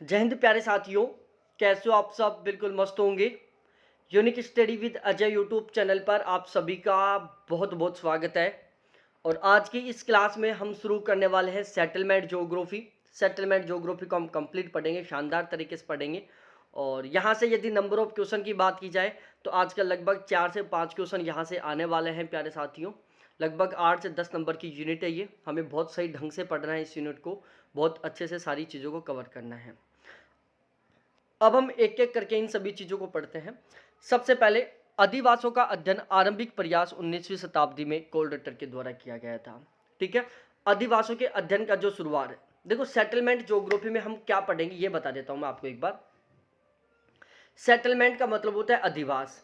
जय हिंद प्यारे साथियों, कैसे हो आप सब? बिल्कुल मस्त होंगे। Unique study with Ajay YouTube channel पर आप सभी का बहुत बहुत स्वागत है। और आज की इस क्लास में हम शुरू करने वाले हैं सेटलमेंट ज्योग्राफी। सेटलमेंट ज्योग्राफी को हम कंप्लीट पढ़ेंगे, शानदार तरीके से पढ़ेंगे। और यहाँ से यदि नंबर ऑफ क्वेश्चन की बात की जाए तो आज का लगभग 4 से 5 क्वेश्चन यहाँ से आने वाले हैं प्यारे साथियों। लगभग 8 से 10 नंबर की यूनिट है ये। हमें बहुत सही ढंग से पढ़ना है इस यूनिट को, बहुत अच्छे से सारी चीज़ों को कवर करना है। अब हम एक एक करके इन सभी चीज़ों को पढ़ते हैं। सबसे पहले अधिवासों का अध्ययन आरंभिक प्रयास 19वीं शताब्दी में कोल्ड के द्वारा किया गया था। ठीक है, अधिवासों के अध्ययन का जो शुरुआत है, देखो सेटलमेंट ज्योग्राफी में हम क्या पढ़ेंगे ये बता देता हूं मैं आपको एक बार। सेटलमेंट का मतलब होता है अधिवास।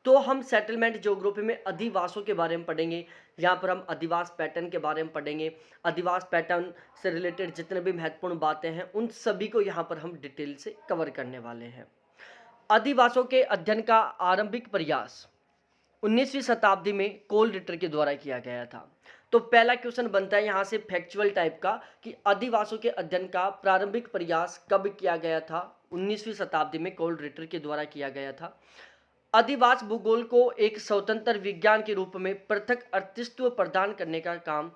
तो हम सेटलमेंट ज्योग्राफी में अधिवासों के बारे में पढ़ेंगे। यहाँ पर हम अधिवास पैटर्न के बारे में पढ़ेंगे। अधिवास पैटर्न से रिलेटेड जितने भी महत्वपूर्ण बातें हैं उन सभी को यहाँ पर हम डिटेल से कवर करने वाले हैं। अधिवासों के अध्ययन का आरंभिक प्रयास 19वीं शताब्दी में कोल रिटर के द्वारा किया गया था। तो पहला क्वेश्चन बनता है यहाँ से फैक्चुअल टाइप का कि अधिवासों के अध्ययन का प्रारंभिक प्रयास कब किया गया था? 19वीं शताब्दी में कोल रिटर के द्वारा किया गया था। अधिवास भूगोल को एक स्वतंत्र विज्ञान के रूप में पृथक अस्तित्व प्रदान करने का काम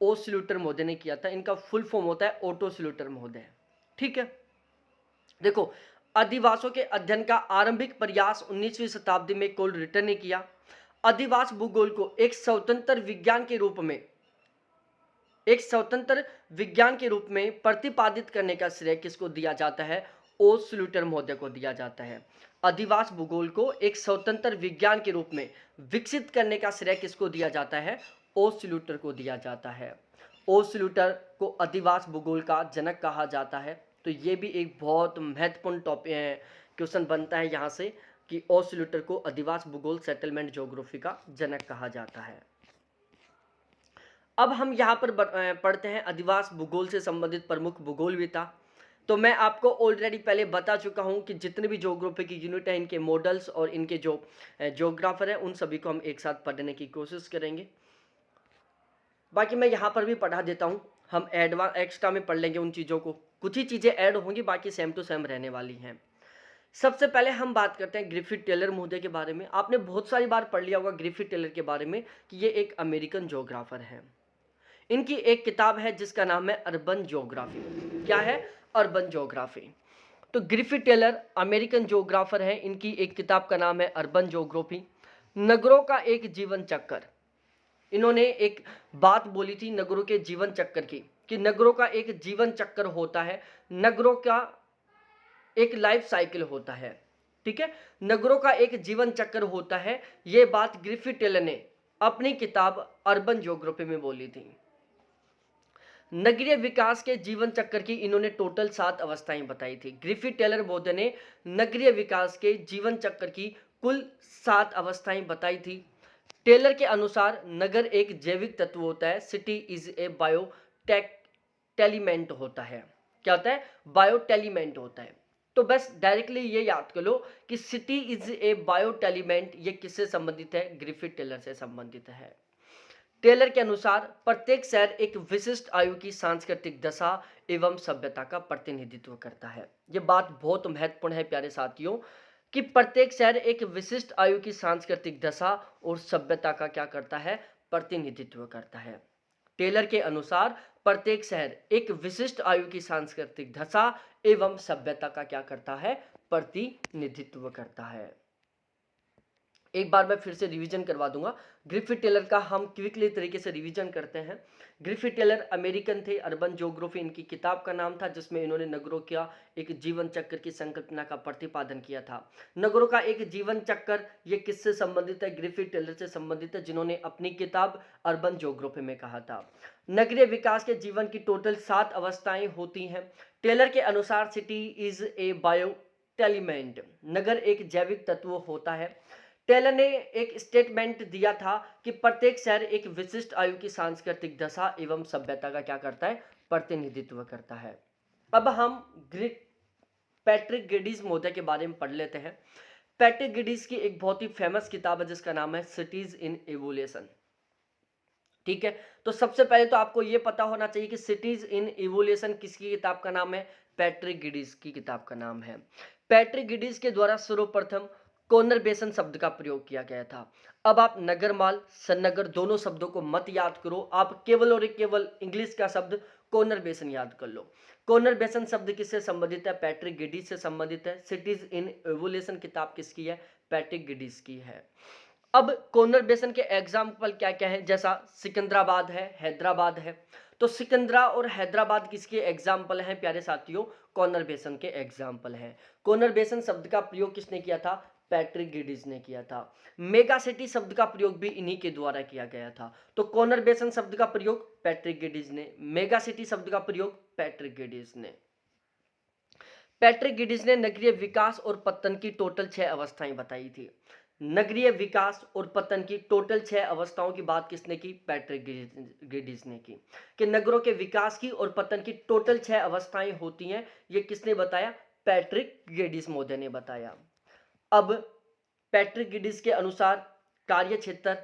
ओ स्लूटर महोदय ने किया था। इनका फुल फॉर्म होता है ओटो स्लूटर महोदय। ठीक है, देखो अधिवासों के अध्ययन का आरंभिक प्रयास 19वीं शताब्दी में कोल रिटर ने किया। अधिवास भूगोल को एक स्वतंत्र विज्ञान के रूप में प्रतिपादित करने का श्रेय किसको दिया जाता है? ओ स्लूटर महोदय को दिया जाता है। अधिवास भूगोल को एक स्वतंत्र विज्ञान के रूप में विकसित करने का श्रेय किसको दिया जाता है? ओ स्लूटर को दिया जाता है। ओ स्लूटर को अधिवास भूगोल का जनक कहा जाता है। तो ये भी एक बहुत महत्वपूर्ण टॉपिक क्वेश्चन बनता है यहाँ से कि ओ स्लूटर को अधिवास भूगोल सेटलमेंट ज्योग्राफी का जनक कहा जाता है। अब हम यहाँ पर पढ़ते हैं अधिवास भूगोल से संबंधित प्रमुख भूगोलविदा। तो मैं आपको ऑलरेडी पहले बता चुका हूँ कि जितने भी ज्योग्राफी की यूनिट है इनके मॉडल्स और इनके जो ज्योग्राफर हैं उन सभी को हम एक साथ पढ़ने की कोशिश करेंगे। बाकी मैं यहाँ पर भी पढ़ा देता हूँ, हम एडवांस एक्स्ट्रा में पढ़ लेंगे उन चीज़ों को। कुछ ही चीज़ें ऐड होंगी, बाकी सेम टू सेम रहने वाली हैं। सबसे पहले हम बात करते हैं ग्रिफिथ टेलर महोदय के बारे में। आपने बहुत सारी बार पढ़ लिया होगा ग्रिफिथ टेलर के बारे में कि ये एक अमेरिकन ज्योग्राफर हैं। इनकी एक किताब है जिसका नाम है अर्बन ज्योग्राफी। क्या है? Urban geography. तो ग्रिफिथ टेलर अमेरिकन ज्योग्राफर है। इनकी एक किताब का नाम है अर्बन ज्योग्राफी। नगरों का एक जीवन चक्कर, इन्होंने एक बात बोली थी नगरों के जीवन चक्कर की कि नगरों का एक जीवन चक्कर होता है, नगरों का एक लाइफ साइकिल होता है। ठीक है, नगरों का एक जीवन चक्कर होता है। ये बात ग्रिफिथ टेलर ने अपनी किताब अर्बन ज्योग्राफी में बोली थी। नगरीय विकास के जीवन चक्कर की इन्होंने टोटल 7 अवस्थाएं बताई थी। ग्रिफिथ टेलर महोदय ने नगरीय विकास के जीवन चक्कर की कुल 7 अवस्थाएं बताई थी। टेलर के अनुसार नगर एक जैविक तत्व होता है। सिटी इज ए बायोटेलीमेंट होता है। क्या होता है? बायोटेलीमेंट होता है। तो बस डायरेक्टली ये याद कर लो कि सिटी इज ए बायोटेलीमेंट, ये किससे संबंधित है? ग्रिफिथ टेलर से संबंधित है। टेलर के अनुसार प्रत्येक शहर एक विशिष्ट आयु की सांस्कृतिक दशा एवं सभ्यता का प्रतिनिधित्व करता है। ये बात बहुत महत्वपूर्ण है प्यारे साथियों कि प्रत्येक शहर एक विशिष्ट आयु की सांस्कृतिक दशा और सभ्यता का क्या करता है? प्रतिनिधित्व करता है। टेलर के अनुसार प्रत्येक शहर एक विशिष्ट आयु की सांस्कृतिक दशा एवं सभ्यता का क्या करता है? प्रतिनिधित्व करता है। एक बार मैं फिर से रिवीजन करवा दूंगा। ग्रिफिथ टेलर का हम क्विकली तरीके से रिवीजन करते हैं। ग्रिफिथ टेलर अमेरिकन थे। अर्बन ज्योग्राफी इनकी किताब का नाम था जिसमें इन्होंने नगरों का एक जीवन चक्र की संकल्पना का प्रतिपादन किया था। नगरों का एक जीवन चक्कर ये किससे संबंधित है? ग्रिफिथ टेलर से संबंधित है, जिन्होंने अपनी किताब अर्बन ज्योग्राफी में कहा था। नगरीय विकास के जीवन की टोटल 7 अवस्थाएं होती हैं। टेलर के अनुसार सिटी इज ए बायोटेलीमेंट, नगर एक जैविक तत्व होता है। टेलर ने एक स्टेटमेंट दिया था कि प्रत्येक शहर एक विशिष्ट आयु की सांस्कृतिक दशा एवं सभ्यता का क्या करता है? प्रतिनिधित्व करता है। अब हम पैट्रिक गेडिस महोदय के बारे में पढ़ लेते हैं। पैट्रिक गेडिस की एक बहुत ही फेमस किताब है जिसका नाम है सिटीज इन एवोल्यूशन। ठीक है, तो सबसे पहले तो आपको यह पता होना चाहिए कि सिटीज इन इवोल्यूशन किसकी किताब का नाम है? पैट्रिक गिडीज की किताब का नाम है। पैट्रिक गिडीज के द्वारा सर्वप्रथम कोनरबेसन शब्द का प्रयोग किया गया था। अब आप नगरमाल सन्नगर दोनों शब्दों को मत याद करो, आप केवल और केवल इंग्लिश का शब्द कोनरबेसन याद कर लो। कोनरबेसन शब्द किससे संबंधित है? पैट्रिक गिडीज से संबंधित है। सिटीज इन एवोल्यूशन किताब किसकी है? पैट्रिक गिडीज की है। अब कोनरबेसन के एग्जाम्पल क्या क्या है? जैसा सिकंदराबाद है, हैदराबाद है। तो सिकंदरा और हैदराबाद किसके एग्जाम्पल हैं प्यारे साथियों? कोनरबेसन के एग्जाम्पल हैं। कोनरबेसन शब्द का प्रयोग किसने किया था? पैट्रिक गिडीज ने किया था। मेगा सिटी शब्द का प्रयोग भी इन्हीं के द्वारा किया गया था। तो कोनरबेसन शब्द का प्रयोग पैट्रिक गिडीज ने, मेगा सिटी शब्द का प्रयोग पैट्रिक गिडीज ने। पैट्रिक गिडीज ने नगरीय विकास और पतन की टोटल 6 अवस्थाएं बताई थी। नगरीय विकास और पतन की टोटल 6 अवस्थाओं की बात किसने की? पैट्रिक गिडीज ने की। कि नगरों के विकास की और पतन की टोटल 6 अवस्थाएं होती हैं, ये किसने बताया? पैट्रिक गिडीज महोदय ने बताया। अब पैट्रिक गिडीज के अनुसार कार्य क्षेत्र,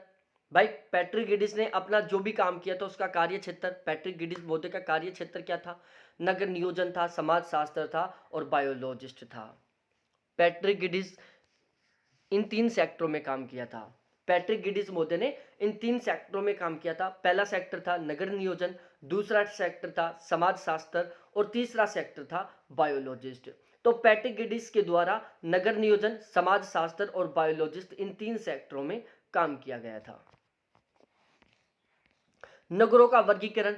भाई पैट्रिक गिडीज ने अपना जो भी काम किया था उसका कार्य क्षेत्र, पैट्रिक गिडीज महोदय का कार्य क्षेत्र क्या था? नगर नियोजन था, समाज शास्त्र था और बायोलॉजिस्ट था। पैट्रिक गिडीज इन 3 सेक्टरों में काम किया था। पैट्रिक गिडीज महोदय ने इन 3 सेक्टरों में काम किया था। पहला सेक्टर था नगर नियोजन, दूसरा सेक्टर था समाज शास्त्र और तीसरा सेक्टर था बायोलॉजिस्ट। तो पैट्रिक गिडीज के द्वारा नगर नियोजन, समाज शास्त्र और बायोलॉजिस्ट इन 3 सेक्टरों में काम किया गया था। नगरों का वर्गीकरण,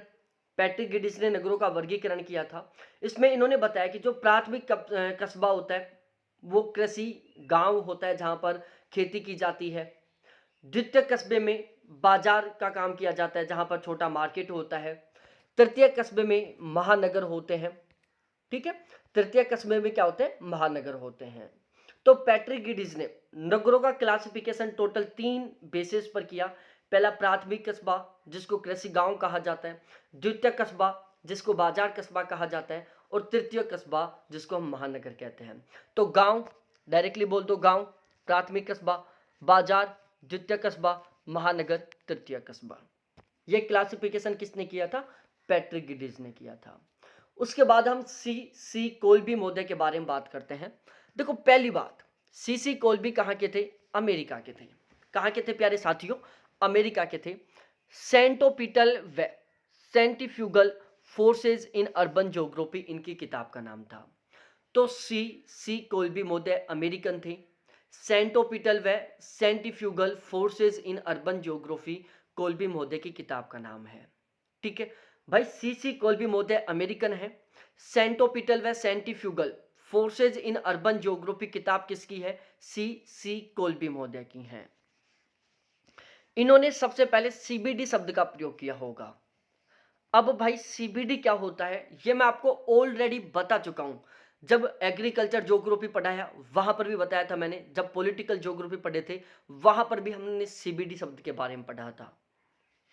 पैट्रिक गिडीज ने नगरों का वर्गीकरण किया था। इसमें इन्होंने बताया कि जो प्राथमिक कस्बा होता है वो कृषि गांव होता है जहां पर खेती की जाती है। द्वितीय कस्बे में बाजार का काम किया जाता है जहां पर छोटा मार्केट होता है। तृतीय कस्बे में महानगर होते हैं। ठीक है, तृतीय कस्बे में क्या होते हैं? महानगर होते हैं। तो पैट्रिक गिडीज ने नगरों का क्लासिफिकेशन टोटल 3 बेसिस पर किया। पहला प्राथमिक कस्बा जिसको कृषि गांव कहा जाता है, द्वितीय कस्बा जिसको बाजार कस्बा कहा जाता है और तृतीय कस्बा जिसको हम महानगर कहते हैं। तो गांव, डायरेक्टली बोल दो गांव, प्राथमिक कस्बा, बाजार, द्वितीय कस्बा, महानगर, तृतीय कस्बा। ये क्लासिफिकेशन किसने किया था? पैट्रिक गिडीज ने किया था। उसके बाद हम सी कोल्बी महोदय के बारे में बात करते हैं। देखो पहली बात, सी कोल्बी कहाँ के थे? अमेरिका के थे। कहाँ के थे प्यारे साथियों? अमेरिका के थे। सेंटोपिटल व centrifugal forces in urban geography इनकी किताब का नाम था। तो सी कोल्बी महोदय अमेरिकन थे। सेंटोपिटल व centrifugal forces in urban geography Colby महोदय की किताब का नाम है। ठीक है भाई, सी कोल्बी महोदय अमेरिकन है। सेंटोपिटल व centrifugal forces in urban geography किताब किसकी है? सी कोल्बी महोदय की है। इन्होंने सबसे पहले सीबीडी शब्द का प्रयोग किया होगा। अब भाई सीबीडी क्या होता है ये मैं आपको ऑलरेडी बता चुका हूं। जब एग्रीकल्चर ज्योग्राफी पढ़ाया वहां पर भी बताया था मैंने, जब पॉलिटिकल ज्योग्राफी पढ़े थे वहां पर भी हमने सीबीडी शब्द के बारे में पढ़ा था।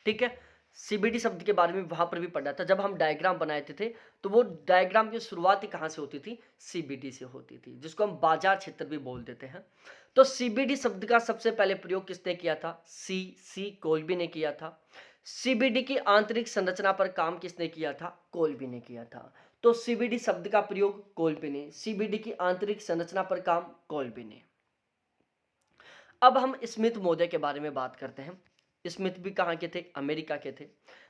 ठीक है, सीबीडी शब्द के बारे में वहां पर भी पढ़ा था। जब हम डायग्राम बनाए थे तो वो डायग्राम की शुरुआत ही कहां से होती थी? सीबीडी से होती थी, जिसको हम बाजार क्षेत्र भी बोल देते हैं। तो सीबीडी शब्द का सबसे पहले प्रयोग किसने किया था? सी कोल्बी ने किया था। सीबीडी की आंतरिक संरचना पर काम किसने किया था? कोल्बी ने किया था। तो सीबीडी शब्द का प्रयोग कोल्बी ने, सीबीडी की आंतरिक संरचना पर काम कोल्बी ने। अब हम स्मिथ महोदय के बारे में बात करते हैं। स्मिथ भी कहाँ के थे? अमेरिका के थे।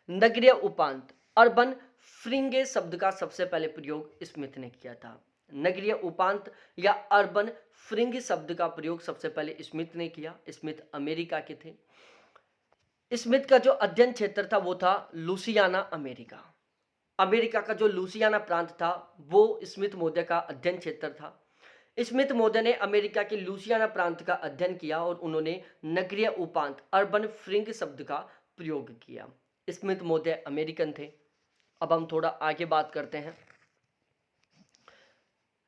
नगरीय उपांत अर्बन फ्रिंगेज शब्द का सबसे पहले प्रयोग स्मिथ ने किया था। नगरीय उपांत या अर्बन फ्रिंग शब्द का प्रयोग सबसे पहले स्मिथ ने किया। स्मिथ अमेरिका के थे। स्मिथ का जो अध्ययन क्षेत्र था वो था लुसियाना, अमेरिका। अमेरिका का जो लुसियाना प्रांत था वो स्मिथ महोदय का अध्ययन क्षेत्र था। स्मिथ महोदय ने अमेरिका के लुसियाना प्रांत का अध्ययन किया और उन्होंने नगरीय उपांत अर्बन फ्रिंग शब्द का प्रयोग किया। स्मिथ महोदय अमेरिकन थे। अब हम थोड़ा आगे बात करते हैं।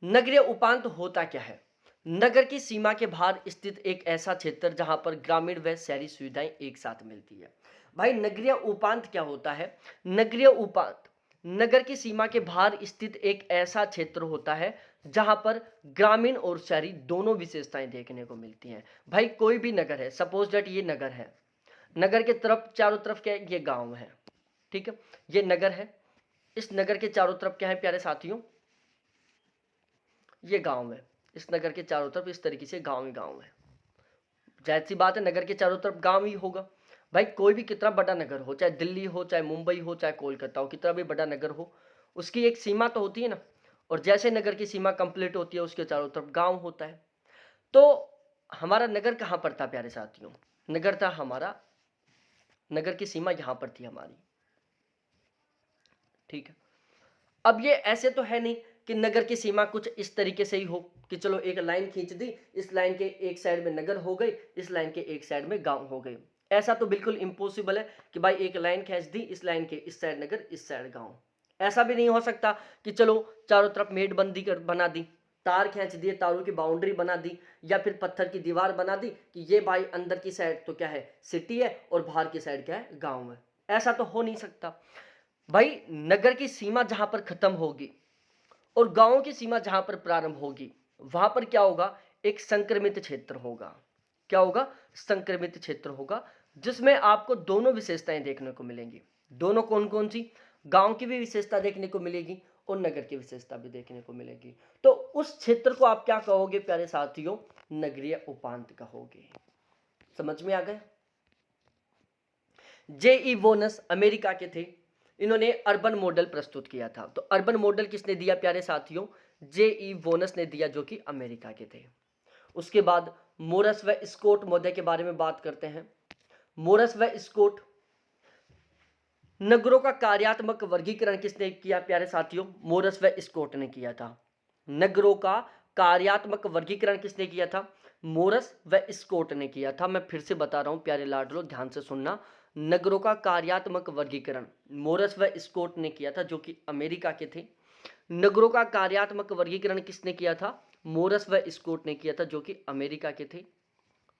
नगरीय उपांत होता क्या है? नगर की सीमा के बाहर स्थित एक ऐसा क्षेत्र जहां पर ग्रामीण व शहरी सुविधाएं एक साथ मिलती है। भाई नगरीय उपांत क्या होता है? नगरीय उपांत नगर की सीमा के बाहर स्थित एक ऐसा क्षेत्र होता है जहां पर ग्रामीण और शहरी दोनों विशेषताएं देखने को मिलती हैं। भाई कोई भी नगर है, सपोज दैट ये नगर है, नगर के तरफ चारों तरफ क्या है? ये गांव है। ठीक है, ये नगर है। इस नगर के चारों तरफ क्या है प्यारे साथियों? ये गांव है, इस नगर के चारों तरफ इस तरीके से गांव ही गांव है। जाहिर सी बात है, नगर के चारों तरफ गांव ही होगा। भाई कोई भी कितना बड़ा नगर हो, चाहे दिल्ली हो, चाहे मुंबई हो, चाहे कोलकाता हो, कितना भी बड़ा नगर हो, उसकी एक सीमा तो होती है ना। और जैसे नगर की सीमा कंप्लीट होती है, उसके चारों तरफ गांव होता है। तो हमारा नगर कहाँ पर था प्यारे साथियों? नगर था हमारा, नगर की सीमा यहां पर थी हमारी। ठीक है। अब ये ऐसे तो है नहीं कि नगर की सीमा कुछ इस तरीके से ही हो कि चलो एक लाइन खींच दी, इस लाइन के एक साइड में नगर हो गई, इस लाइन के एक साइड में गांव हो गए। ऐसा तो बिल्कुल इम्पॉसिबल है कि भाई एक लाइन खींच दी, इस लाइन के इस साइड नगर, इस साइड गांव। ऐसा भी नहीं हो सकता कि चलो चारों तरफ मेड़बंदी कर बना दी, तार खींच दिए, तारों की बाउंड्री बना दी, या फिर पत्थर की दीवार बना दी कि ये भाई अंदर की साइड तो क्या है, सिटी है, और बाहर की साइड क्या है, गांव है। ऐसा तो हो नहीं सकता। भाई नगर की सीमा जहां पर खत्म होगी और गांव की सीमा जहां पर प्रारंभ होगी, वहां पर क्या होगा, एक संक्रमित क्षेत्र होगा। क्या होगा? संक्रमित क्षेत्र होगा, जिसमें आपको दोनों विशेषताएं देखने को मिलेंगी। दोनों कौन कौन सी? गांव की भी विशेषता देखने को मिलेगी और नगर की विशेषता भी देखने को मिलेगी। तो उस क्षेत्र को आप क्या कहोगे प्यारे साथियों? नगरीय उपांत कहोगे। समझ में आ गया? जेई वोनस अमेरिका के थे, इन्होंने अर्बन मॉडल प्रस्तुत किया था। तो अर्बन मॉडल किसने दिया प्यारे साथियों? जेई वोनस ने दिया, जो कि अमेरिका के थे। उसके बाद मोरस व स्कोट महोदय के बारे में बात करते हैं। मोरस व स्कोट, नगरों का कार्यात्मक वर्गीकरण किसने किया प्यारे साथियों? मोरस व स्कोट ने किया था। नगरों का कार्यात्मक वर्गीकरण किसने किया था? मोरस व स्कोट ने किया था। मैं फिर से बता रहा हूं प्यारे लाडलो, ध्यान से सुनना। नगरों का कार्यात्मक वर्गीकरण मोरस व स्कोट ने किया था, जो कि अमेरिका के थे। नगरों का कार्यात्मक वर्गीकरण किसने किया था? मोरस व स्कोट ने किया था, जो कि अमेरिका के थे।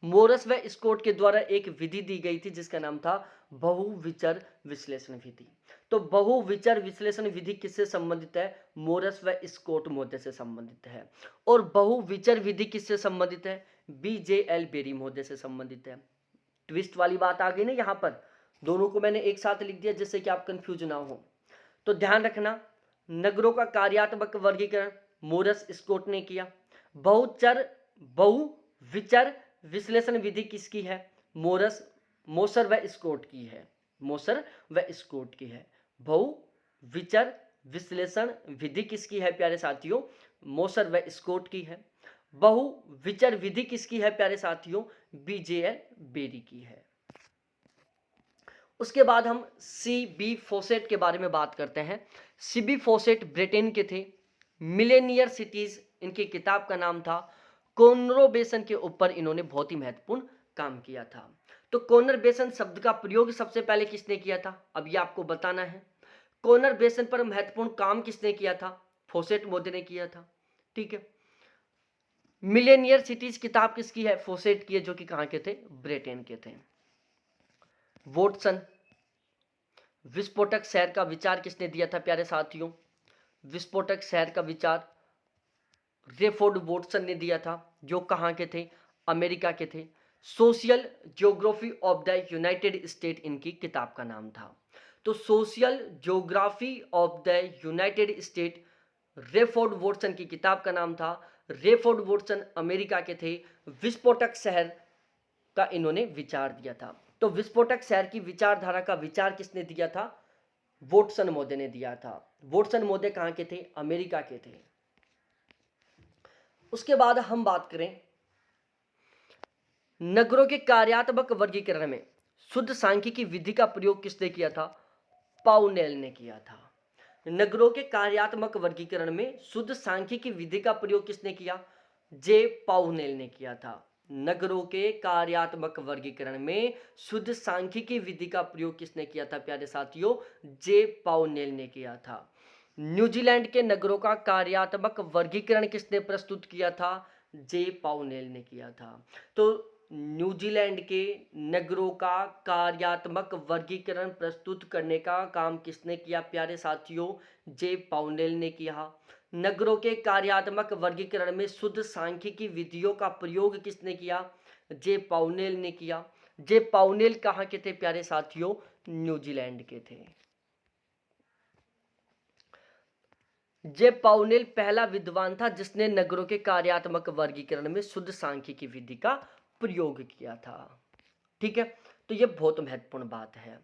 मोरस व स्कोट के द्वारा एक विधि दी गई थी जिसका नाम था बहुविचार विश्लेषण विधि। तो बहुविचार विश्लेषण विधि किससे संबंधित है? मोरस व स्कोट महोदय से संबंधित है। और बहुविचार विधि किससे संबंधित है? BJL बेरी महोदय से संबंधित है। ट्विस्ट वाली बात आ गई ना यहाँ पर, दोनों को मैंने एक साथ लिख दिया जिससे कि आप कंफ्यूज ना हो। तो ध्यान रखना, नगरों का कार्यात्मक वर्गीकरण मोरस स्कोट ने किया। बहुविचार विश्लेषण विधि किसकी है? मोसर व स्कोट की है। मोसर व स्कोट की है। बहुविचार विश्लेषण विधि किसकी है प्यारे साथियों? मोसर व स्कोट की है। बहुविचार विधि किसकी है प्यारे साथियों? BJL बेरी की है। उसके बाद हम CB फोसेट के बारे में बात करते हैं। CB फोसेट ब्रिटेन के थे। मिलेनियर सिटीज इनकी किताब का नाम था। कोनरबेसन के ऊपर इन्होंने बहुत ही महत्वपूर्ण काम किया था। तो कोनरबेसन शब्द का प्रयोग सबसे पहले किसने किया था? अब ये आपको बताना है। कोनरबेसन पर महत्वपूर्ण काम किसने किया था? फोसेट महोदय ने किया था। ठीक है। मिलेनियर सिटीज किताब किसकी है? फोसेट की है, जो कि कहां के थे? ब्रिटेन के थे। वोटसन, विस्फोटक शहर का विचार किसने दिया था प्यारे साथियों? विस्फोटक शहर का विचार रेफोर्ड वोटसन ने दिया था, जो कहां के थे? अमेरिका के थे। Social geography of the United State इनकी किताब का नाम था। तो social geography of the United State Wreford Watson की किताब का नाम था। रेफोर्ड वोटसन अमेरिका के थे। विस्फोटक शहर का इन्होंने विचार दिया था। तो विस्फोटक शहर की विचारधारा का विचार किसने दिया था? वोटसन महोदय ने दिया था। वोटसन महोदय कहां के थे? अमेरिका के थे। उसके बाद हम बात करें नगरों के कार्यात्मक वर्गीकरण में शुद्ध सांख्यिकी विधि का प्रयोग किसने किया था? पाउनेल ने किया था। नगरों के कार्यात्मक वर्गीकरण में शुद्ध सांख्यिकी विधि का प्रयोग किसने किया? जे पाउनेल ने किया था। नगरों के कार्यात्मक वर्गीकरण में शुद्ध सांख्यिकी विधि का प्रयोग किसने किया था प्यारे साथियों? जे पाउनेल ने किया था। न्यूजीलैंड के नगरों का कार्यात्मक वर्गीकरण किसने प्रस्तुत किया था? जे पाउनेल ने किया था। तो न्यूजीलैंड के नगरों का कार्यात्मक वर्गीकरण प्रस्तुत करने का काम किसने किया प्यारे साथियों? जे पाउनेल ने किया। नगरों के कार्यात्मक वर्गीकरण में शुद्ध सांख्यिकी विधियों का प्रयोग किसने किया? जे पाउनेल ने किया। जे पाउनेल कहाँ के थे प्यारे साथियों? न्यूजीलैंड के थे। जे पाउनेल पहला विद्वान था जिसने नगरों के कार्यात्मक वर्गीकरण में शुद्ध सांख्यिकी विधि का प्रयोग किया था। ठीक है, तो ये बहुत महत्वपूर्ण बात है।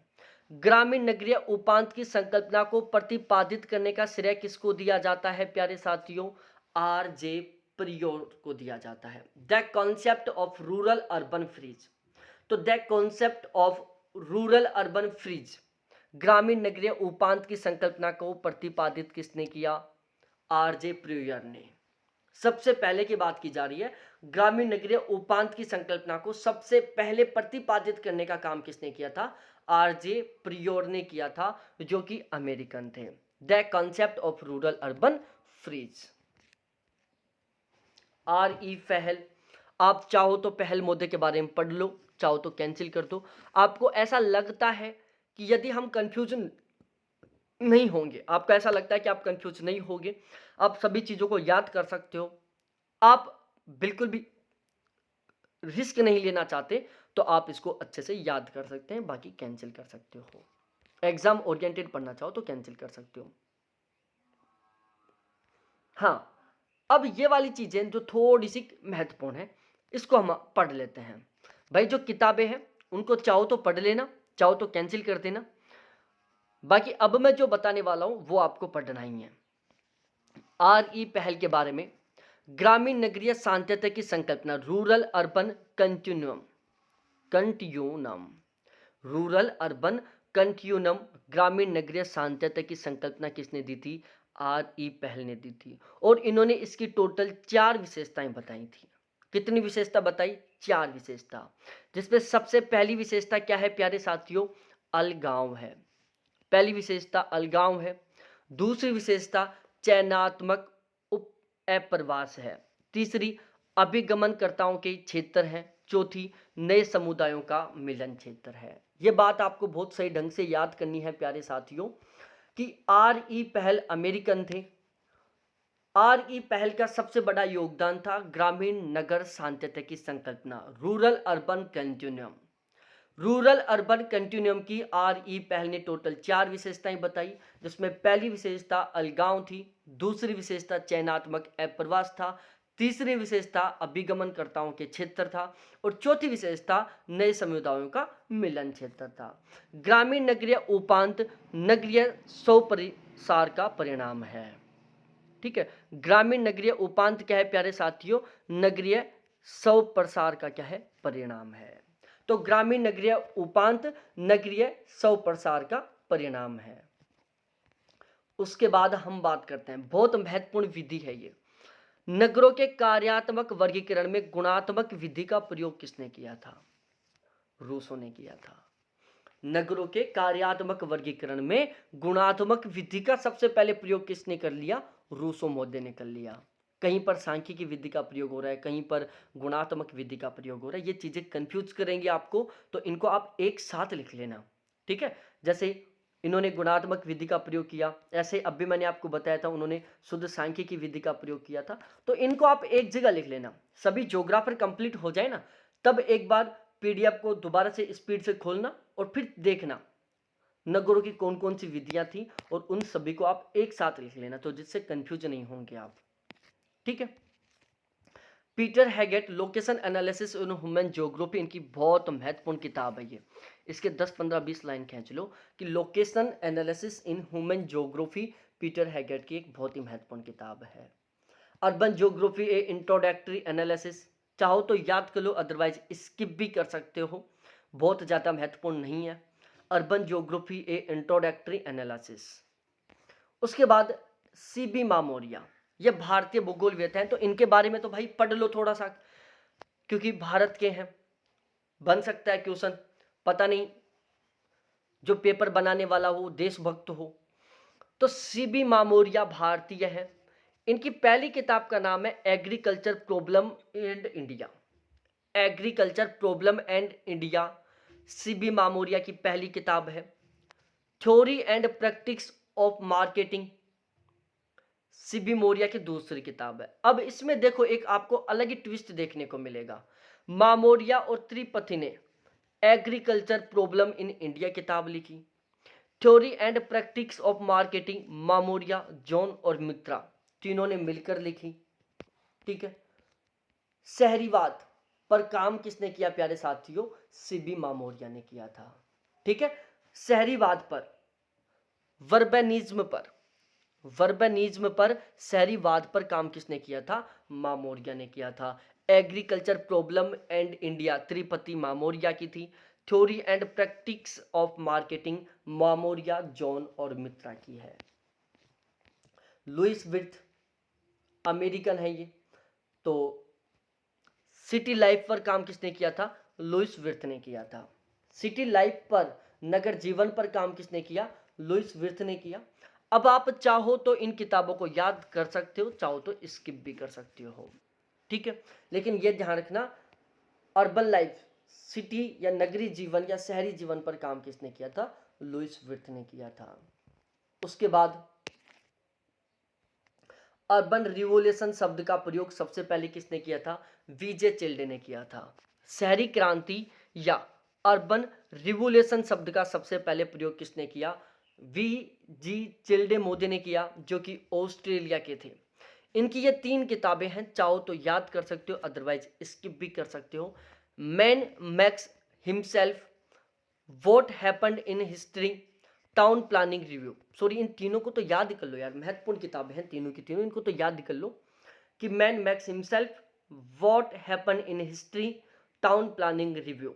ग्रामीण नगरीय उपांत की संकल्पना को प्रतिपादित करने का श्रेय किसको दिया जाता है प्यारे साथियों? आर जे प्रियोर को दिया जाता है। The concept of rural urban fringe, तो the concept of rural urban fringe, ग्रामीण नगरीय उपांत की संकल्पना को प्रतिपादित किसने किया? आर जे प्रियर ने। सबसे पहले की बात की जा रही है, ग्रामीण नगरीय उपांत की संकल्पना को सबसे पहले प्रतिपादित करने का काम किसने किया था? आर जे प्रियोर ने किया था, जो कि अमेरिकन थे। The concept of rural urban fringe. R E Pahl, आप चाहो तो पहल मुद्दे के बारे में पढ़ लो, चाहो तो कैंसिल कर दो। आपको ऐसा लगता है कि यदि हम कंफ्यूजन नहीं होंगे, आपको ऐसा लगता है कि आप कंफ्यूज नहीं होंगे, आप सभी चीज़ों को याद कर सकते हो, आप बिल्कुल भी रिस्क नहीं लेना चाहते, तो आप इसको अच्छे से याद कर सकते हैं, बाकी कैंसिल कर सकते हो। एग्जाम ओरिएंटेड पढ़ना चाहो तो कैंसिल कर सकते हो। हाँ, अब ये वाली चीज़ें जो थोड़ी सी महत्वपूर्ण है, इसको हम पढ़ लेते हैं। भाई जो किताबें हैं उनको चाहो तो पढ़ लेना, चाहो तो कैंसिल कर देना, बाकी अब मैं जो बताने वाला हूँ वो आपको पढ़ना ही है। आर ई पहल के बारे में, ग्रामीण नगरीय सांत्यता की संकल्पना, rural urban continuum, continuum, rural urban continuum, ग्रामीण नगरीय सांत्यता की संकल्पना किसने दी थी? आर ई पहल ने दी थी। और इन्होंने इसकी टोटल 4 विशेषताएं बताई थी। कितनी विशेषता बताई? 4 विशेषता, जिसमें सबसे पहली विशेषता क्या है प्यारे साथियों? अलगांव है। पहली विशेषता अलगांव है। दूसरी विशेषता चयनात्मक उप अप्रवास है। तीसरी अभिगमनकर्ताओं के क्षेत्र है। चौथी नए समुदायों का मिलन क्षेत्र है। ये बात आपको बहुत सही ढंग से याद करनी है प्यारे साथियों कि आर ई पहल अमेरिकन थे। आर ई पहल का सबसे बड़ा योगदान था ग्रामीण नगर सांत्यता की संकल्पना, rural urban continuum. Rural urban continuum की आर ई पहल ने टोटल 4 विशेषताएं बताई, जिसमें पहली विशेषता अलगांव थी, दूसरी विशेषता चयनात्मक अप्रवास था, तीसरी विशेषता अभिगमनकर्ताओं के क्षेत्र था और चौथी विशेषता नए समुदायों का मिलन क्षेत्र था। ग्रामीण नगरीय उपांत नगरीय स्वप्रसार का परिणाम है। ठीक है, ग्रामीण नगरीय उपांत क्या है प्यारे साथियों? नगरीय स्वप्रसार का क्या है? परिणाम है। तो ग्रामीण नगरीय उपांत नगरीय स्वप्रसार का परिणाम है। उसके बाद हम बात करते हैं, बहुत महत्वपूर्ण विधि है ये, नगरों के कार्यात्मक वर्गीकरण में गुणात्मक विधि का प्रयोग किसने किया था? रूसो ने किया था। नगरों के कार्यात्मक वर्गीकरण में गुणात्मक विधि का सबसे पहले प्रयोग किसने कर लिया? रूसो महोदय ने कर लिया। कहीं पर सांख्यिकी विधि का प्रयोग हो रहा है, कहीं पर गुणात्मक विधि का प्रयोग हो रहा है। ये चीजें कंफ्यूज करेंगे आपको, तो इनको आप एक साथ लिख लेना। ठीक है, जैसे इन्होंने गुणात्मक विधि का प्रयोग किया, ऐसे अब भी मैंने आपको बताया था उन्होंने शुद्ध सांख्यिकी विधि का प्रयोग किया था, तो इनको आप एक जगह लिख लेना। सभी ज्योग्राफर कंप्लीट हो जाए ना, तब एक बार पीडीएफ को दोबारा से स्पीड से खोलना और फिर देखना नगरों की कौन कौन सी विधियां थी और उन सभी को आप एक साथ लिख लेना, तो जिससे कंफ्यूज नहीं होंगे आप। ठीक है, Peter Haggett location analysis in human geography, इनकी बहुत महत्वपूर्ण किताब है ये। इसके 10 15 20 लाइन खींच लो कि location analysis in human geography Peter Haggett की एक बहुत ही महत्वपूर्ण किताब है। अर्बन ज्योग्राफी ए इंट्रोडक्टरी एनालिसिस, चाहो तो याद कर लो, अदरवाइज स्किप भी कर सकते हो, बहुत ज़्यादा महत्वपूर्ण नहीं है। अर्बन ज्योग्राफी ए इंट्रोडक्टरी एनालिसिस। उसके बाद सी बी मामोरिया, ये भारतीय भूगोलविद हैं, तो इनके बारे में तो भाई पढ़ लो थोड़ा सा, क्योंकि भारत के हैं, बन सकता है क्वेश्चन, पता नहीं जो पेपर बनाने वाला हो देशभक्त हो। तो सी बी मामोरिया भारतीय है। इनकी पहली किताब का नाम है agriculture problem and India, agriculture problem and India, C B Mamoria की पहली किताब है। Theory and practice of marketing, C B Maurya की दूसरी किताब है। अब इसमें देखो एक आपको अलग ही ट्विस्ट देखने को मिलेगा। मामोरिया और त्रिपथी ने एग्रीकल्चर प्रॉब्लम इन इंडिया किताब लिखी, theory and practice of marketing Mamoria, John और मित्रा, तीनों ने मिलकर लिखी। ठीक है। शहरीवाद पर काम किसने किया प्यारे साथियों? सीबी मामोरिया ने किया था। ठीक है। शहरीवाद पर, वर्बेनिज्म पर, वर्बेनिज्म पर, शहरीवाद पर काम किसने किया था? मामोरिया ने किया था। Agriculture problem and India, Tripati Mamoria की थी। Theory and practice of marketing Mamoria, John और मित्रा की है। लुइस विर्थ अमेरिकन है ये। तो सिटी लाइफ पर काम किसने किया था? लुइस विर्थ ने किया था। सिटी लाइफ पर, नगर जीवन पर काम किसने किया? लुइस विर्थ ने किया। अब आप चाहो तो इन किताबों को याद कर सकते हो, चाहो तो स्किप भी कर सकते हो। ठीक है। लेकिन यह ध्यान रखना, अर्बन लाइफ, सिटी या नगरी जीवन या शहरी जीवन पर काम किसने किया था? लुइस विर्थ ने किया था। उसके बाद अर्बन रिवोल्यूशन शब्द का प्रयोग सबसे पहले किसने किया था? वीजे चिल्डे ने किया था। शहरी क्रांति या अर्बन रिवोल्यूशन शब्द का सबसे पहले प्रयोग किसने किया? वी जी चिल्डे मोदी ने किया, जो कि ऑस्ट्रेलिया के थे। इनकी ये 3 किताबें हैं, चाहो तो याद कर सकते हो, अदरवाइज स्किप भी कर सकते हो। Man makes himself, what happened in history, town planning review. Sorry, इन तीनों को तो याद कर लो यार, महत्वपूर्ण किताबें हैं तीनों की तीनों, इनको तो याद कर लो कि man makes himself, what happened in history, town planning review,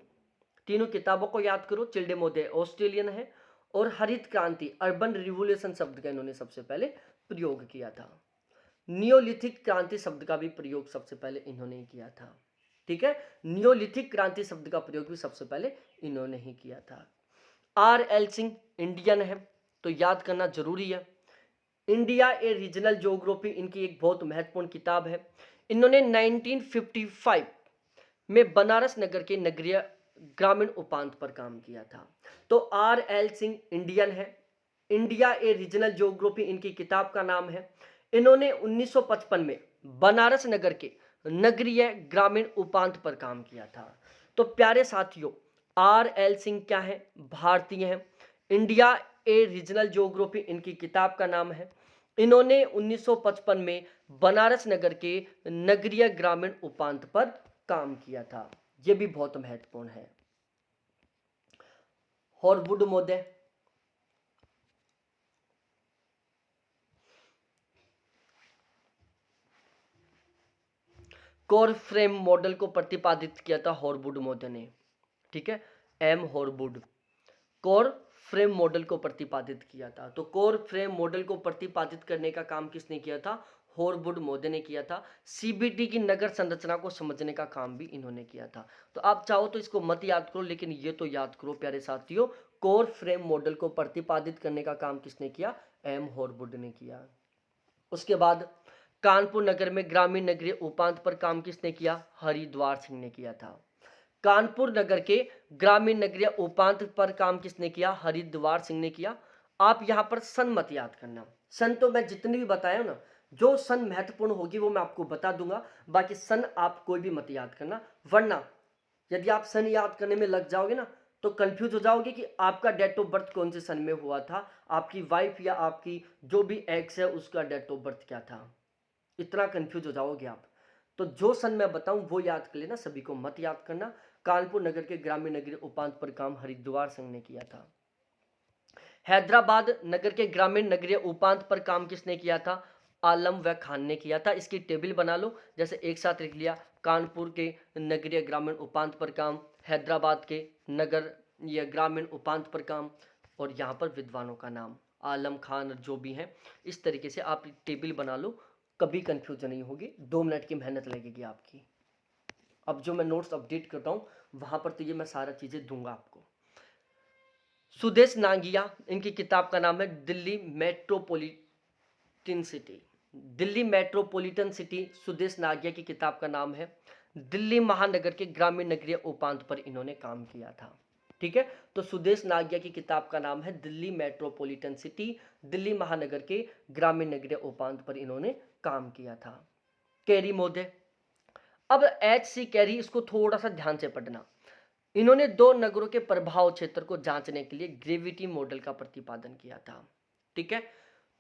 तीनों किताबों को याद करो। चिल्डे मोदे ऑस्ट्रेलियन है, और हरित क्रांति, अर्बन रिवोल्यूशन शब्द का इन्होंने सबसे पहले प्रयोग किया था। नियोलिथिक क्रांति शब्द का भी प्रयोग सबसे पहले इन्होंने किया था। ठीक है। नियोलिथिक क्रांति शब्द का प्रयोग भी सबसे पहले इन्होंने ही किया था। आर एल सिंह इंडियन है, तो याद करना जरूरी है। इंडिया ए रीजनल ज्योग्राफी इनकी एक बहुत महत्वपूर्ण किताब है। इन्होंने 1955 में बनारस नगर के नगरीय ग्रामीण उपांत पर काम किया था। तो आर एल सिंह इंडियन है। इंडिया ए रीजनल ज्योग्राफी इनकी किताब का नाम है। इन्होंने 1955 में बनारस नगर के नगरीय ग्रामीण उपांत पर काम किया था। तो प्यारे साथियों, आर एल सिंह क्या है? भारतीय हैं। इंडिया ए रीजनल ज्योग्राफी इनकी किताब का नाम है। इन्होंने 1955 में बनारस नगर के नगरीय ग्रामीण उपांत पर काम किया था। यह भी बहुत महत्वपूर्ण है। हॉरवुड महोदय, कोर फ्रेम मॉडल को प्रतिपादित किया था हॉरवुड महोदय ने। ठीक है। एम हॉरवुड कोर फ्रेम मॉडल को प्रतिपादित किया था। तो कोर फ्रेम मॉडल को प्रतिपादित करने का काम किसने किया था? हॉरवुड महोदय ने किया था। सीबीटी की नगर संरचना को समझने का काम भी इन्होंने किया था। तो आप चाहो तो इसको मत याद करो, लेकिन ये तो याद करो प्यारे साथियों, कोर फ्रेम मॉडल को प्रतिपादित करने का काम किसने किया? एम हॉरवुड ने किया। उसके बाद कानपुर नगर में ग्रामीण नगरीय उपांत पर काम किसने किया? हरिद्वार सिंह ने किया था। कानपुर नगर के ग्रामीण नगरीय उपांत पर काम किसने किया? हरिद्वार सिंह ने किया। आप यहां पर सन मत याद करना, सन तो मैं जितनी भी बताया ना, जो सन महत्वपूर्ण होगी वो मैं आपको बता दूंगा, बाकी सन आप कोई भी मत याद करना, वरना यदि आप सन याद करने में लग जाओगे ना तो कंफ्यूज हो जाओगे कि आपका डेट ऑफ बर्थ कौन से सन में हुआ था, आपकी वाइफ या आपकी जो भी एक्स है उसका डेट ऑफ बर्थ क्या था, इतना कंफ्यूज हो जाओगे आप। तो जो सन मैं बताऊं वो याद कर लेना, सभी को मत याद करना। कानपुर नगर के ग्रामीण नगरीय उपांत पर काम हरिद्वार सिंह ने किया था। हैदराबाद नगर के ग्रामीण नगरीय उपांत पर काम किसने किया था? आलम व खान ने किया था। इसकी टेबल बना लो, जैसे एक साथ लिख लिया, कानपुर के नगरीय ग्रामीण उपांत पर काम, हैदराबाद के नगर या ग्रामीण उपांत पर काम, और यहाँ पर विद्वानों का नाम आलम खान जो भी हैं। इस तरीके से आप टेबल बना लो, कभी कंफ्यूजन नहीं होगी। 2 मिनट की मेहनत लगेगी आपकी। अब जो मैं नोट्स अपडेट करता हूँ वहाँ पर तो ये मैं सारा चीज़ें दूंगा आपको। सुदेश नागिया इनकी किताब का नाम है Delhi metropolitan city. Delhi metropolitan city Sudesh Nagia की किताब का नाम है। दिल्ली महानगर के ग्रामीण नगरीय उपांत पर इन्होंने काम किया था। ठीक है। तो सुदेश नागिया की किताब का नाम है दिल्ली मेट्रोपॉलिटन सिटी। दिल्ली महानगर के ग्रामीण नगरीय उपांत पर इन्होंने काम किया था। कैरी महोदय, अब एच सी कैरी, इसको थोड़ा सा ध्यान से पढ़ना। इन्होंने दो नगरों के प्रभाव क्षेत्र को जांचने के लिए ग्रेविटी मॉडल का प्रतिपादन किया था। ठीक है,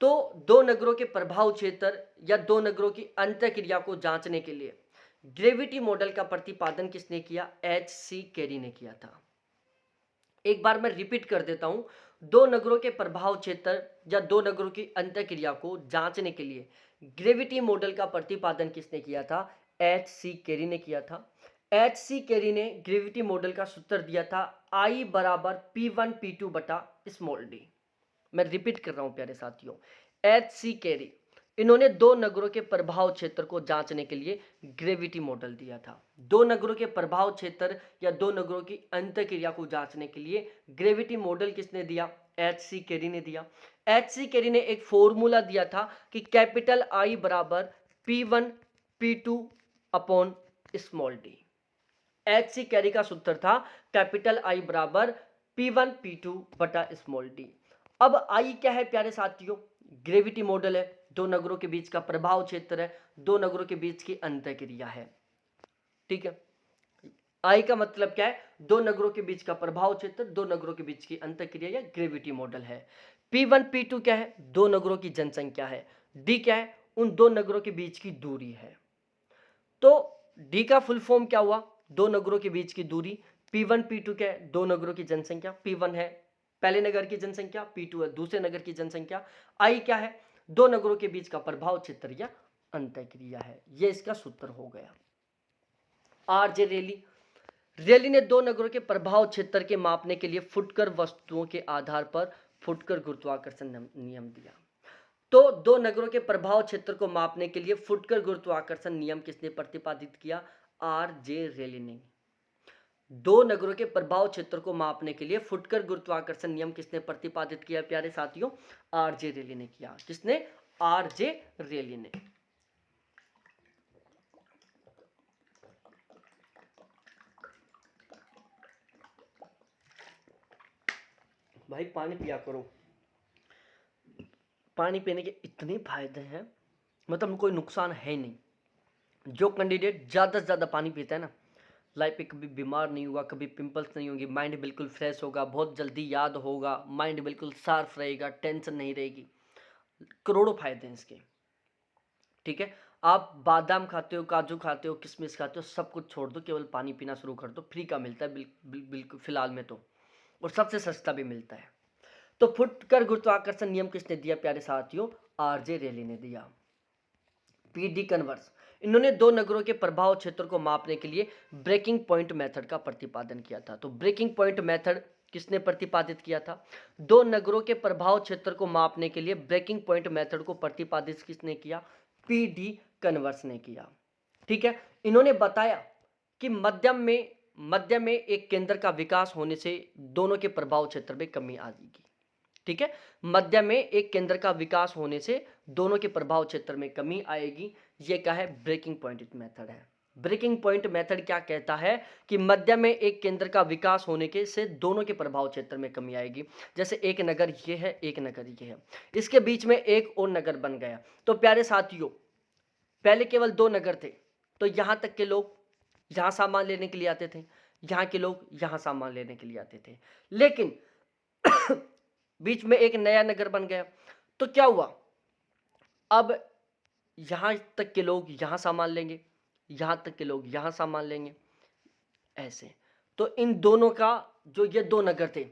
तो दो नगरों के प्रभाव क्षेत्र या दो नगरों की अंतःक्रिया को जांचने के लिए ग्रेविटी मॉडल का प्रतिपादन किसने किया? H.C. कैरी ने किया था। एक बार मैं रिपीट कर देता हूं, दो नगरों के प्रभाव क्षेत्र या दो नगरों की अंतःक्रिया को जांचने के लिए ग्रेविटी मॉडल का प्रतिपादन किसने किया था? H.C. कैरी ने किया था। H.C. कैरी ने ग्रेविटी मॉडल का सूत्र दिया था I बराबर P1 P2 बटा स्मॉल डी। मैं रिपीट कर रहा हूं प्यारे साथियों, H.C. कैरी, इन्होंने दो नगरों के प्रभाव क्षेत्र को जांचने के लिए ग्रेविटी मॉडल दिया था। दो नगरों के प्रभाव क्षेत्र या दो नगरों की अंतःक्रिया को जांचने के लिए ग्रेविटी मॉडल किसने दिया? H.C. कैरी ने दिया। H.C. कैरी ने एक फॉर्मूला दिया था कि कैपिटल I बराबर P1 P2 upon small D. H.C. Carry का सूत्र था कैपिटल I बराबर P1 P2 बटा स्मॉल डी। अब I क्या है प्यारे साथियों? ग्रेविटी मॉडल है, दो नगरों के बीच का प्रभाव क्षेत्र है, दो नगरों के बीच की अंतःक्रिया है। ठीक है, I का मतलब क्या है? दो नगरों के बीच का प्रभाव क्षेत्र, दो नगरों के बीच की अंतःक्रिया या ग्रेविटी मॉडल है। P1 P2 क्या है? दो नगरों की जनसंख्या है। D क्या है? उन दो नगरों के बीच की दूरी है। तो D का फुल फॉर्म क्या हुआ? दो नगरों के बीच की दूरी। P1 P2 क्या है? दो नगरों की जनसंख्या। P1 है पहले नगर की जनसंख्या, P2 है दूसरे नगर की जनसंख्या। I क्या है? दो नगरों के बीच का प्रभाव क्षेत्र या अंतःक्रिया है। यह इसका सूत्र हो गया। R.J. रेली ने दो नगरों के प्रभाव क्षेत्र के मापने के लिए फुटकर वस्तुओं के आधार पर फुटकर गुरुत्वाकर्षण नियम दिया। तो दो नगरों के प्रभाव क्षेत्र को मापने के लिए फुटकर गुरुत्वाकर्षण नियम किसने प्रतिपादित किया? R.J. रेली ने। दो नगरों के प्रभाव क्षेत्र को मापने के लिए फुटकर गुरुत्वाकर्षण नियम किसने प्रतिपादित किया प्यारे साथियों? R.J. रेली ने किया। किसने? R.J. रेली ने। भाई पानी पिया करो, पानी पीने के इतने फायदे हैं, मतलब कोई नुकसान है ही नहीं। जो कैंडिडेट ज़्यादा से ज़्यादा पानी पीता है ना, लाइफ पे कभी बीमार नहीं हुआ, कभी पिंपल्स नहीं होंगे, माइंड बिल्कुल फ्रेश होगा, बहुत जल्दी याद होगा, माइंड बिल्कुल शार्प रहेगा, टेंशन नहीं रहेगी। करोड़ों फायदे हैं इसके। ठीक है, आप बादाम खाते हो, काजू खाते हो, किशमिश खाते हो, सब कुछ छोड़ दो, केवल पानी पीना शुरू कर दो। फ्री का मिलता है बिल्कुल फिलहाल में तो, और सबसे सस्ता भी मिलता है। तो फुटकर गुरुत्वाकर्षण नियम किसने दिया प्यारे साथियों? R.J. रेली ने दिया। P.D. कन्वर्स, इन्होंने दो नगरों के प्रभाव क्षेत्र को मापने के लिए ब्रेकिंग पॉइंट मेथड का प्रतिपादन किया था। तो ब्रेकिंग पॉइंट मेथड किसने प्रतिपादित किया था? दो नगरों के प्रभाव क्षेत्र को मापने के लिए ब्रेकिंग पॉइंट मेथड को प्रतिपादित किसने किया? P.D. कन्वर्स ने किया। ठीक है, इन्होंने बताया कि मध्य में एक केंद्र का विकास होने से दोनों के प्रभाव क्षेत्र में कमी आ जाएगी। ठीक है, मध्य में एक केंद्र का विकास होने से दोनों के प्रभाव क्षेत्र में कमी आएगी। ये क्या है? ब्रेकिंग पॉइंट मेथड है। ब्रेकिंग पॉइंट मेथड क्या कहता है कि मध्य में एक केंद्र का विकास होने के से दोनों के प्रभाव क्षेत्र में कमी आएगी। जैसे एक नगर ये है, एक नगर ये है, इसके बीच में एक और नगर बन गया। तो प्यारे साथियों, पहले केवल दो नगर थे, तो यहां तक के लोग यहां सामान लेने के लिए आते थे, यहां के लोग यहां सामान लेने के लिए आते थे। लेकिन बीच में एक नया नगर बन गया, तो क्या हुआ? अब यहां तक के लोग यहां सामान लेंगे, यहां तक के लोग यहां सामान लेंगे, ऐसे। तो इन दोनों का, जो ये दो नगर थे,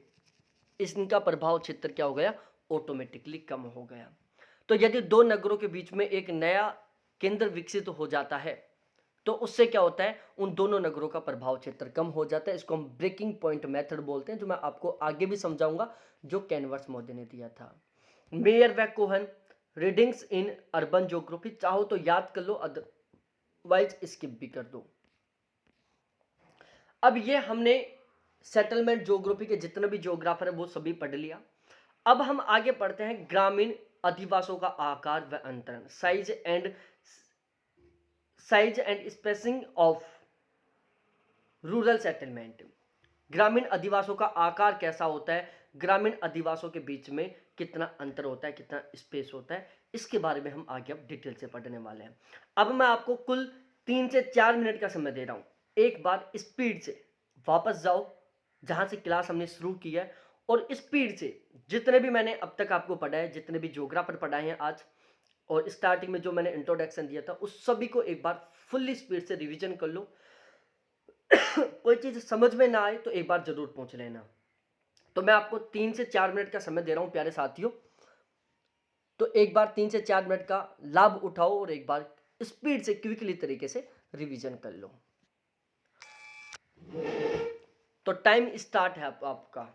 इनका प्रभाव क्षेत्र क्या हो गया? ऑटोमेटिकली कम हो गया। तो यदि दो नगरों के बीच में एक नया केंद्र विकसित हो जाता है, तो उससे क्या होता है? उन दोनों नगरों का प्रभाव क्षेत्र कम हो जाता है। इसको हम ब्रेकिंग पॉइंट मेथड बोलते हैं, जो मैं आपको आगे भी समझाऊंगा, जो कैनवर्स मोदी ने दिया था। मेयर व Kohn, Readings in urban Geography, चाहो तो याद कर लो, अदरवाइज स्किप भी कर दो। अब ये हमने सेटलमेंट ज्योग्राफी के जितने भी ज्योग्राफर है वो सभी पढ़ लिया। अब हम आगे पढ़ते हैं ग्रामीण अधिवासों का आकार व अंतरण, size and spacing of rural settlement. ग्रामीण अधिवासों का आकार कैसा होता है, ग्रामीण अधिवासों के बीच में कितना अंतर होता है, कितना स्पेस होता है, इसके बारे में हम आगे अब डिटेल से पढ़ने वाले हैं। अब मैं आपको कुल 3 से 4 मिनट का समय दे रहा हूं, एक बार स्पीड से वापस जाओ जहाँ से क्लास हमने शुरू की है, और स्पीड से जितने भी मैंने अब तक आपको पढ़ाए, जितने भी ज्योग्राफर पढ़ाए हैं आज, और स्टार्टिंग में जो मैंने इंट्रोडक्शन दिया था, उस सभी को एक बार फुल्ली स्पीड से रिवीजन कर लो। कोई चीज़ समझ में ना आए तो एक बार ज़रूर पूछ लेना। तो मैं आपको 3 से 4 मिनट का समय दे रहा हूँ प्यारे साथियों। तो एक बार 3 से 4 मिनट का लाभ उठाओ और एक बार स्पीड से क्विकली तरीके से रिवीजन कर लो। तो टाइम स्टार्ट है आपका।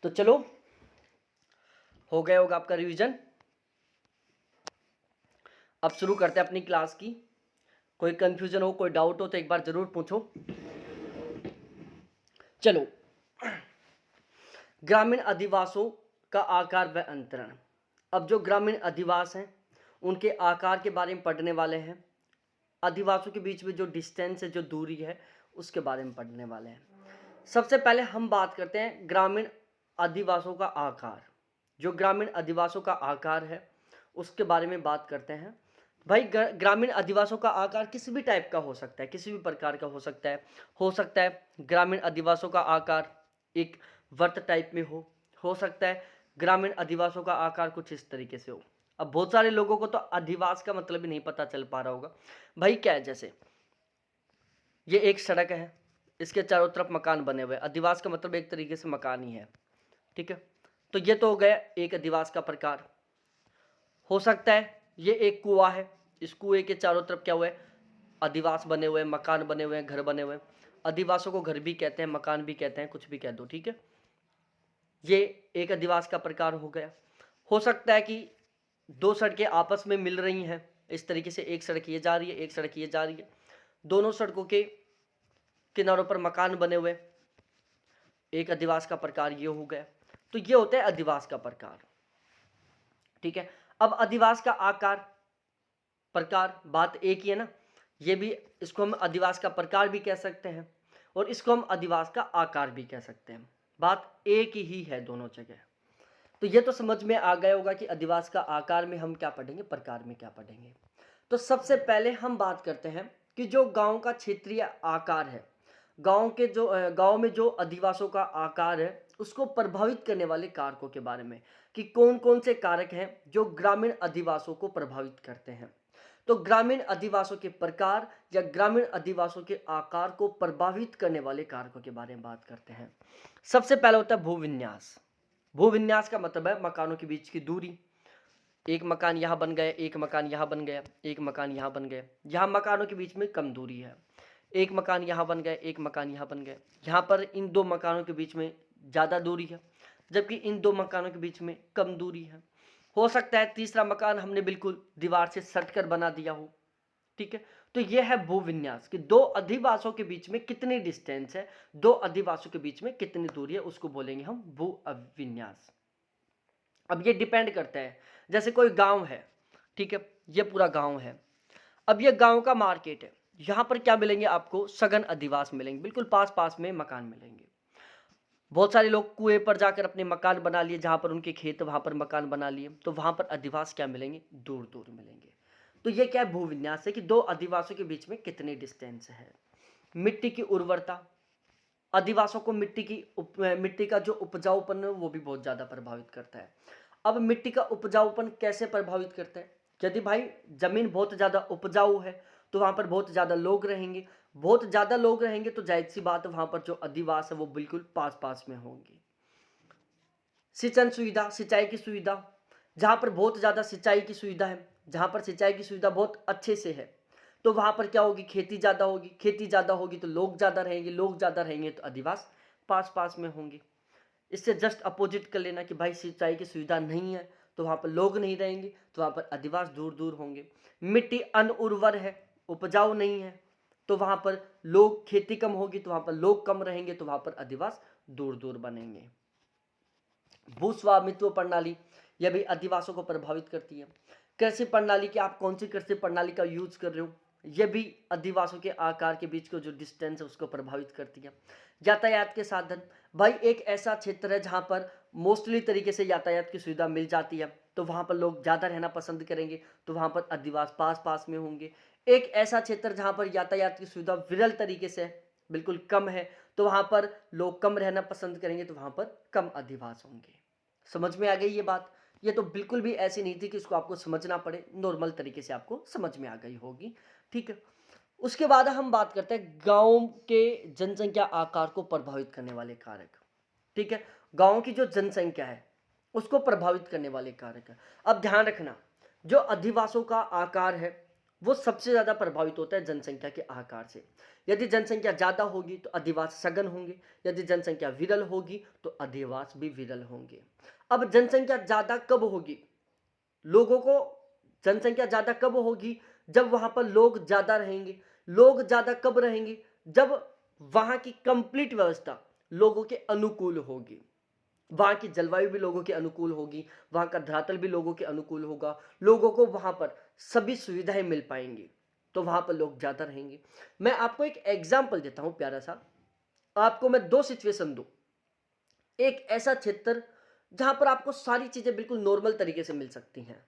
तो चलो, हो गया होगा आपका रिवीजन। अब शुरू करते हैं अपनी क्लास की। कोई कंफ्यूजन हो, कोई डाउट हो तो एक बार जरूर पूछो। चलो, ग्रामीण अधिवासों का आकार व अंतरण। अब जो ग्रामीण अधिवास हैं उनके आकार के बारे में पढ़ने वाले हैं। अधिवासों के बीच में जो डिस्टेंस है, जो दूरी है, उसके बारे में पढ़ने वाले हैं। सबसे पहले हम बात करते हैं ग्रामीण अधिवासों का आकार। जो ग्रामीण अधिवासों का आकार है उसके बारे में बात करते हैं। भाई, ग्रामीण अधिवासों का आकार किसी भी टाइप का हो सकता है, किसी भी प्रकार का हो सकता है। ग्रामीण अधिवासों का आकार एक वर्त टाइप में हो सकता है ग्रामीण अधिवासों का आकार कुछ इस तरीके से हो। अब बहुत सारे लोगों को तो अधिवास का मतलब ही नहीं पता चल पा रहा होगा। भाई क्या है, जैसे ये एक सड़क है, इसके चारों तरफ मकान बने हुए हैं। अधिवास का मतलब एक तरीके से मकान ही है, ठीक है। तो ये तो हो गया एक अधिवास का प्रकार। हो सकता है ये एक कुआं है, इस कुएं के चारों तरफ क्या हुआ है, अधिवास बने हुए हैं, मकान बने हुए हैं, घर बने हुए हैं। अधिवासों को घर भी कहते हैं, मकान भी कहते हैं, कुछ भी कह दो, ठीक है। ये एक अधिवास का प्रकार हो गया। हो सकता है कि दो सड़कें आपस में मिल रही हैं, इस तरीके से एक सड़क ये जा रही है, एक सड़क ये जा रही है, दोनों सड़कों के किनारों पर मकान बने हुए, एक अधिवास का प्रकार ये हो गया। तो ये होता है अधिवास का प्रकार, ठीक है। अब अधिवास का आकार प्रकार बात एक ही है ना, ये भी, इसको हम अधिवास का प्रकार भी कह सकते हैं और इसको हम अधिवास का आकार भी कह सकते हैं। बात एक ही है दोनों जगह। तो ये तो समझ में आ गया होगा कि अधिवास का आकार में हम क्या पढ़ेंगे, प्रकार में क्या पढ़ेंगे। तो सबसे पहले हम बात करते हैं कि जो गांव का क्षेत्रीय आकार है, गांव में जो अधिवासों का आकार है उसको प्रभावित करने वाले कारकों के बारे में, कि कौन कौन से कारक हैं जो ग्रामीण अधिवासों को प्रभावित करते हैं। तो ग्रामीण अधिवासों के प्रकार या ग्रामीण अधिवासों के आकार को प्रभावित करने वाले कारकों के बारे में बात करते हैं। सबसे पहला होता है भूविन्यास। भूविन्यास का मतलब है मकानों के बीच की दूरी। एक मकान यहाँ बन गया, एक मकान यहाँ बन गया, एक मकान यहाँ बन गया, यहाँ मकानों के बीच में कम दूरी है। एक मकान यहाँ बन गया, एक मकान यहाँ बन गया, यहाँ पर इन दो मकानों के बीच में ज़्यादा दूरी है, जबकि इन दो मकानों के बीच में कम दूरी है। हो सकता है तीसरा मकान हमने बिल्कुल दीवार से सट कर बना दिया हो, ठीक है। तो यह है भूविन्यास कि दो अधिवासों के बीच में कितनी डिस्टेंस है, दो अधिवासों के बीच में कितनी दूरी है, उसको बोलेंगे हम भूविन्यास। अब ये डिपेंड करता है, जैसे कोई गांव है, ठीक है, ये पूरा गांव है। अब ये गांव का मार्केट है, यहाँ पर क्या मिलेंगे आपको, सघन अधिवास मिलेंगे, बिल्कुल पास पास में मकान मिलेंगे। बहुत सारे लोग कुएं पर जाकर अपने मकान बना लिए, जहाँ पर उनके खेत वहाँ पर मकान बना लिए, तो वहाँ पर अधिवास क्या मिलेंगे, दूर दूर मिलेंगे। तो ये क्या है, भूविन्यास है कि दो अधिवासों के बीच में कितनी डिस्टेंस है। मिट्टी की उर्वरता, अधिवासों को मिट्टी का जो उपजाऊपन है वो भी बहुत ज़्यादा प्रभावित करता है। अब मिट्टी का उपजाऊपन कैसे प्रभावित करता है, यदि भाई जमीन बहुत ज़्यादा उपजाऊ है तो वहाँ पर बहुत ज़्यादा लोग रहेंगे, बहुत ज़्यादा लोग रहेंगे तो जाहिर सी बात है वहाँ पर जो अधिवास है वो बिल्कुल पास पास में होंगे। सिंचन सुविधा, सिंचाई की सुविधा, जहाँ पर बहुत ज़्यादा सिंचाई की सुविधा है, जहाँ पर सिंचाई की सुविधा बहुत अच्छे से है, तो वहाँ पर क्या होगी, खेती ज़्यादा होगी, खेती ज़्यादा होगी तो लोग ज़्यादा रहेंगे, लोग ज़्यादा रहेंगे तो अधिवास पास पास में होंगे। इससे जस्ट अपोजिट कर लेना कि भाई सिंचाई की सुविधा नहीं है तो वहाँ पर लोग नहीं रहेंगे, तो वहाँ पर अधिवास दूर दूर होंगे। मिट्टी अनउर्वर है, उपजाऊ नहीं है, तो वहाँ पर लोग, खेती कम होगी तो वहाँ पर लोग कम रहेंगे, तो वहाँ पर अधिवास दूर दूर बनेंगे। भूस्वामित्व प्रणाली, यह भी अधिवासों को प्रभावित करती है। कृषि प्रणाली की, आप कौन सी कृषि प्रणाली का यूज कर रहे हो, यह भी अधिवासों के आकार के बीच का जो डिस्टेंस है उसको प्रभावित करती है। यातायात के साधन, भाई एक ऐसा क्षेत्र है जहाँ पर मोस्टली तरीके से यातायात की सुविधा मिल जाती है, तो वहाँ पर लोग ज़्यादा रहना पसंद करेंगे, तो वहाँ पर अधिवास पास पास में होंगे। एक ऐसा क्षेत्र जहाँ पर यातायात की सुविधा विरल तरीके से बिल्कुल कम है, तो वहाँ पर लोग कम रहना पसंद करेंगे, तो वहाँ पर कम अधिवास होंगे। समझ में आ गई ये बात। ये तो बिल्कुल भी ऐसी नहीं थी कि इसको आपको समझना पड़े, नॉर्मल तरीके से आपको समझ में आ गई होगी, ठीक है। उसके बाद हम बात करते हैं गांव के जनसंख्या आकार को प्रभावित करने वाले कारक, ठीक है। गांव की जो जनसंख्या है उसको प्रभावित करने वाले कारक है। अब ध्यान रखना, जो अधिवासों का आकार है वो सबसे ज़्यादा प्रभावित होता है जनसंख्या के आकार से। यदि जनसंख्या ज़्यादा होगी तो अधिवास सघन होंगे, यदि जनसंख्या विरल होगी तो अधिवास भी विरल होंगे। अब जनसंख्या ज़्यादा कब होगी? लोगों को जनसंख्या ज़्यादा कब होगी? जब वहाँ पर लोग ज़्यादा रहेंगे। लोग ज़्यादा कब रहेंगे? जब वहाँ की कंप्लीट व्यवस्था लोगों के अनुकूल होगी। वहाँ की जलवायु भी लोगों के अनुकूल होगी, वहाँ का धरातल भी लोगों के अनुकूल होगा, लोगों को वहाँ पर सभी सुविधाएं मिल पाएंगी, तो वहाँ पर लोग ज़्यादा रहेंगे। मैं आपको एक एग्जाम्पल देता हूँ प्यारा सा। आपको मैं दो सिचुएशन दूँ। एक ऐसा क्षेत्र जहाँ पर आपको सारी चीज़ें बिल्कुल नॉर्मल तरीके से मिल सकती हैं,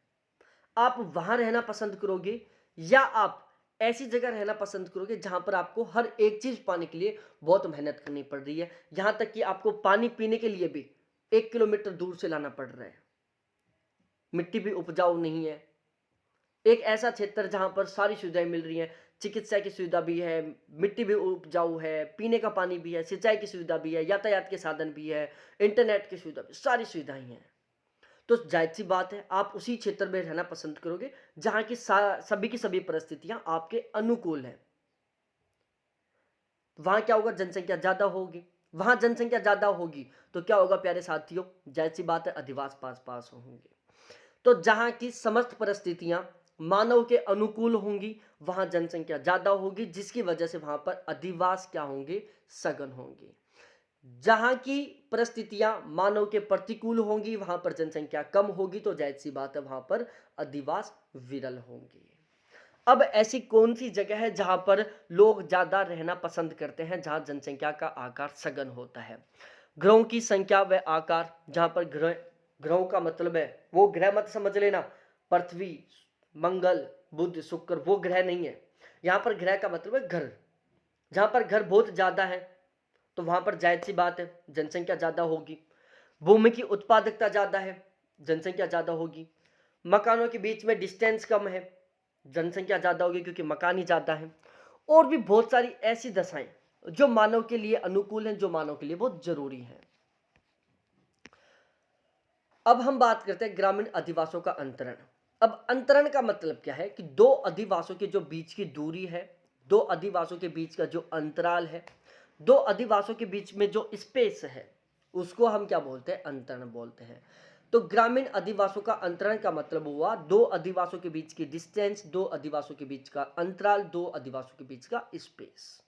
आप वहाँ रहना पसंद करोगे या आप ऐसी जगह रहना पसंद करोगे जहाँ पर आपको हर एक चीज़ पाने के लिए बहुत मेहनत करनी पड़ रही है, यहाँ तक कि आपको पानी पीने के लिए भी 1 किलोमीटर दूर से लाना पड़ रहा है, मिट्टी भी उपजाऊ नहीं है। एक ऐसा क्षेत्र जहाँ पर सारी सुविधाएं मिल रही हैं, चिकित्सा की सुविधा भी है, मिट्टी भी उपजाऊ है, पीने का पानी भी है, सिंचाई की सुविधा भी है, यातायात के साधन भी है, इंटरनेट की सुविधा भी, सारी सुविधाएं हैं। तो जाहिर सी बात है आप उसी क्षेत्र में रहना पसंद करोगे जहां की सभी की सभी परिस्थितियां आपके अनुकूल हैं। वहां क्या होगा? जनसंख्या ज्यादा होगी। वहां जनसंख्या ज्यादा होगी तो क्या होगा प्यारे साथियों? जाहिर सी बात है अधिवास पास पास होंगे। तो जहां की समस्त परिस्थितियां मानव के अनुकूल होंगी वहां जनसंख्या ज्यादा होगी, जिसकी वजह से वहां पर अधिवास क्या होंगे? सघन होंगे। जहां की परिस्थितियां मानव के प्रतिकूल होंगी वहां पर जनसंख्या कम होगी, तो जाहिर सी बात है वहां पर अधिवास विरल होंगे। अब ऐसी कौन सी जगह है जहां पर लोग ज्यादा रहना पसंद करते हैं, जहां जनसंख्या का आकार सघन होता है? ग्रहों की संख्या व आकार, जहां पर ग्रहों का मतलब है वो ग्रह मत समझ लेना, पृथ्वी, मंगल, बुध, शुक्र वो ग्रह नहीं है। यहां पर ग्रह का मतलब है घर। जहां पर घर बहुत ज्यादा है तो वहां पर जाहिर सी बात है जनसंख्या ज्यादा होगी। भूमि की उत्पादकता ज्यादा है, जनसंख्या ज्यादा होगी। मकानों के बीच में डिस्टेंस कम है, जनसंख्या ज्यादा होगी क्योंकि मकान ही ज्यादा है। और भी बहुत सारी ऐसी दशाएं जो मानव के लिए अनुकूल हैं, जो मानव के लिए बहुत जरूरी है। अब हम बात करते हैं ग्रामीण अधिवासों का अंतरण। अब अंतरण का मतलब क्या है कि दो अधिवासों के जो बीच की दूरी है, दो अधिवासों के बीच का जो अंतराल है, दो अधिवासों के बीच में जो स्पेस है, उसको हम क्या बोलते हैं? अंतरण बोलते हैं। तो ग्रामीण अधिवासों का अंतरण का मतलब हुआ दो अधिवासों के बीच की डिस्टेंस, दो अधिवासों के बीच का अंतराल, दो अधिवासों के बीच का स्पेस।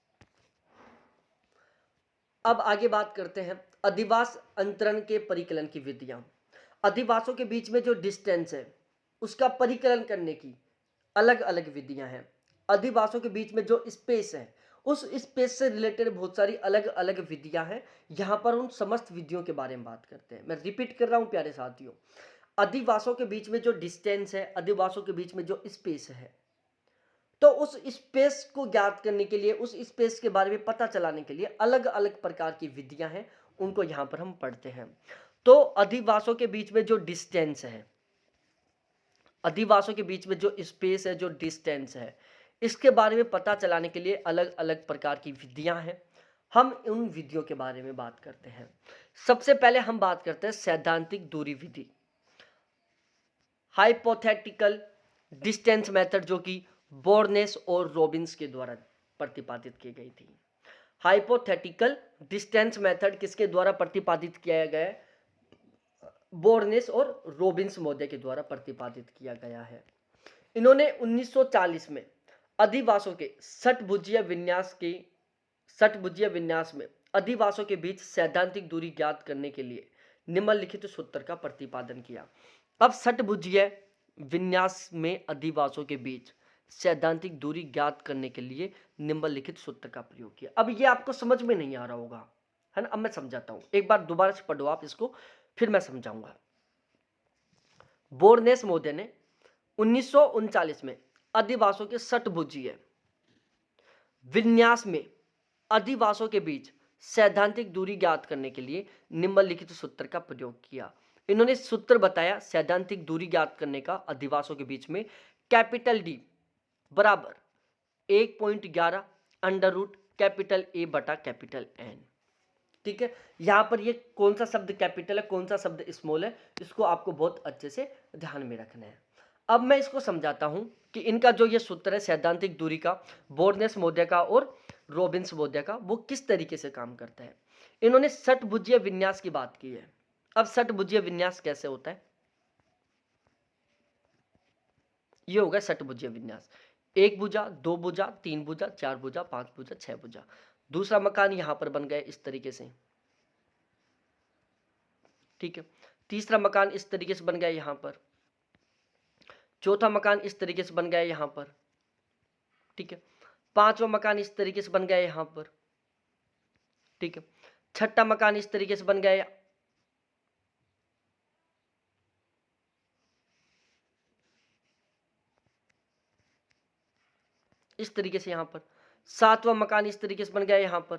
अब आगे बात करते हैं अधिवास अंतरण के परिकलन की विधियां। अधिवासों के बीच में जो डिस्टेंस है उसका परिकलन करने की अलग अलग विधियां हैं। अधिवासों के बीच में जो स्पेस है उस स्पेस से रिलेटेड बहुत सारी अलग अलग विधियां हैं। यहां पर उन समस्त विधियों के बारे में बात करते हैं। मैं रिपीट कर रहा हूं प्यारे साथियों, अधिवासों के बीच में जो डिस्टेंस है, अधिवासों के बीच में जो स्पेस है, तो उस स्पेस को ज्ञात करने के लिए, उस स्पेस के बारे में पता चलाने के लिए अलग अलग प्रकार की विधियां हैं, उनको यहां पर हम पढ़ते हैं। तो अधिवासों के बीच में जो डिस्टेंस है, अधिवासों के बीच में जो स्पेस है, जो डिस्टेंस है, इसके बारे में पता चलाने के लिए अलग अलग प्रकार की विधियां हैं। हम उन विधियों के बारे में बात करते हैं। सबसे पहले हम बात करते हैं सैद्धांतिक दूरी विधि, हाइपोथेटिकल डिस्टेंस मेथड, जो कि बोर्नेस और रॉबिन्स के द्वारा प्रतिपादित की गई थी। हाइपोथेटिकल डिस्टेंस मेथड किसके द्वारा प्रतिपादित किया गया है? बोर्नेस और रॉबिन्स महोदय के द्वारा प्रतिपादित किया गया है। इन्होंने 1940 में अधिवासों के षटभुजीय विन्यास में अधिवासों के बीच सैद्धांतिक दूरी ज्ञात करने के लिए निम्नलिखित सूत्र का प्रतिपादन किया। अब षटभुजीय विन्यास में अधिवासों के बीच सैद्धांतिक दूरी ज्ञात करने के लिए निम्नलिखित सूत्र का प्रयोग किया। अब ये आपको समझ में नहीं आ रहा होगा, है ना? अब मैं समझाता हूं, एक बार दोबारा से पढ़ो आप इसको, फिर मैं समझाऊंगा। बोर्नेस महोदय ने 1939 में अधिवासों के षटभुजीय विन्यास में अधिवासों के बीच सैद्धांतिक दूरी ज्ञात करने के लिए निम्नलिखित सूत्र का प्रयोग किया। इन्होंने सूत्र बताया सैद्धांतिक दूरी ज्ञात करने का अधिवासों के बीच में, कैपिटल डी बराबर 1.11 अंडर रूट कैपिटल ए बटा कैपिटल एन। ठीक है, यहां पर ये कौन सा शब्द कैपिटल है, कौन सा शब्द स्मॉल है, इसको आपको बहुत अच्छे से ध्यान में रखना है। अब मैं इसको समझाता हूं कि इनका जो ये सूत्र है सैद्धांतिक दूरी का, बोर्नेस-मोदिया का और रॉबिन्स-मोदिया का, वो किस तरीके से काम करता है। इन्होंने षटभुजीय विन्यास की बात की है। अब षटभुजीय विन्यास कैसे होता है, ये होगा षटभुजीय विन्यास। एक भुजा, दो भुजा, तीन भुजा, चार भुजा, पांच भुजा, छह भुजा। दूसरा मकान यहां पर बन गया इस तरीके से, ठीक है। तीसरा मकान इस तरीके से बन गया यहां पर, चौथा मकान इस तरीके से बन गया यहां पर, ठीक है। पांचवा मकान इस तरीके से बन गया यहां पर, ठीक है। छठा मकान इस तरीके से बन गया, इस तरीके से यहां पर। सातवां मकान इस तरीके से बन गया यहां पर,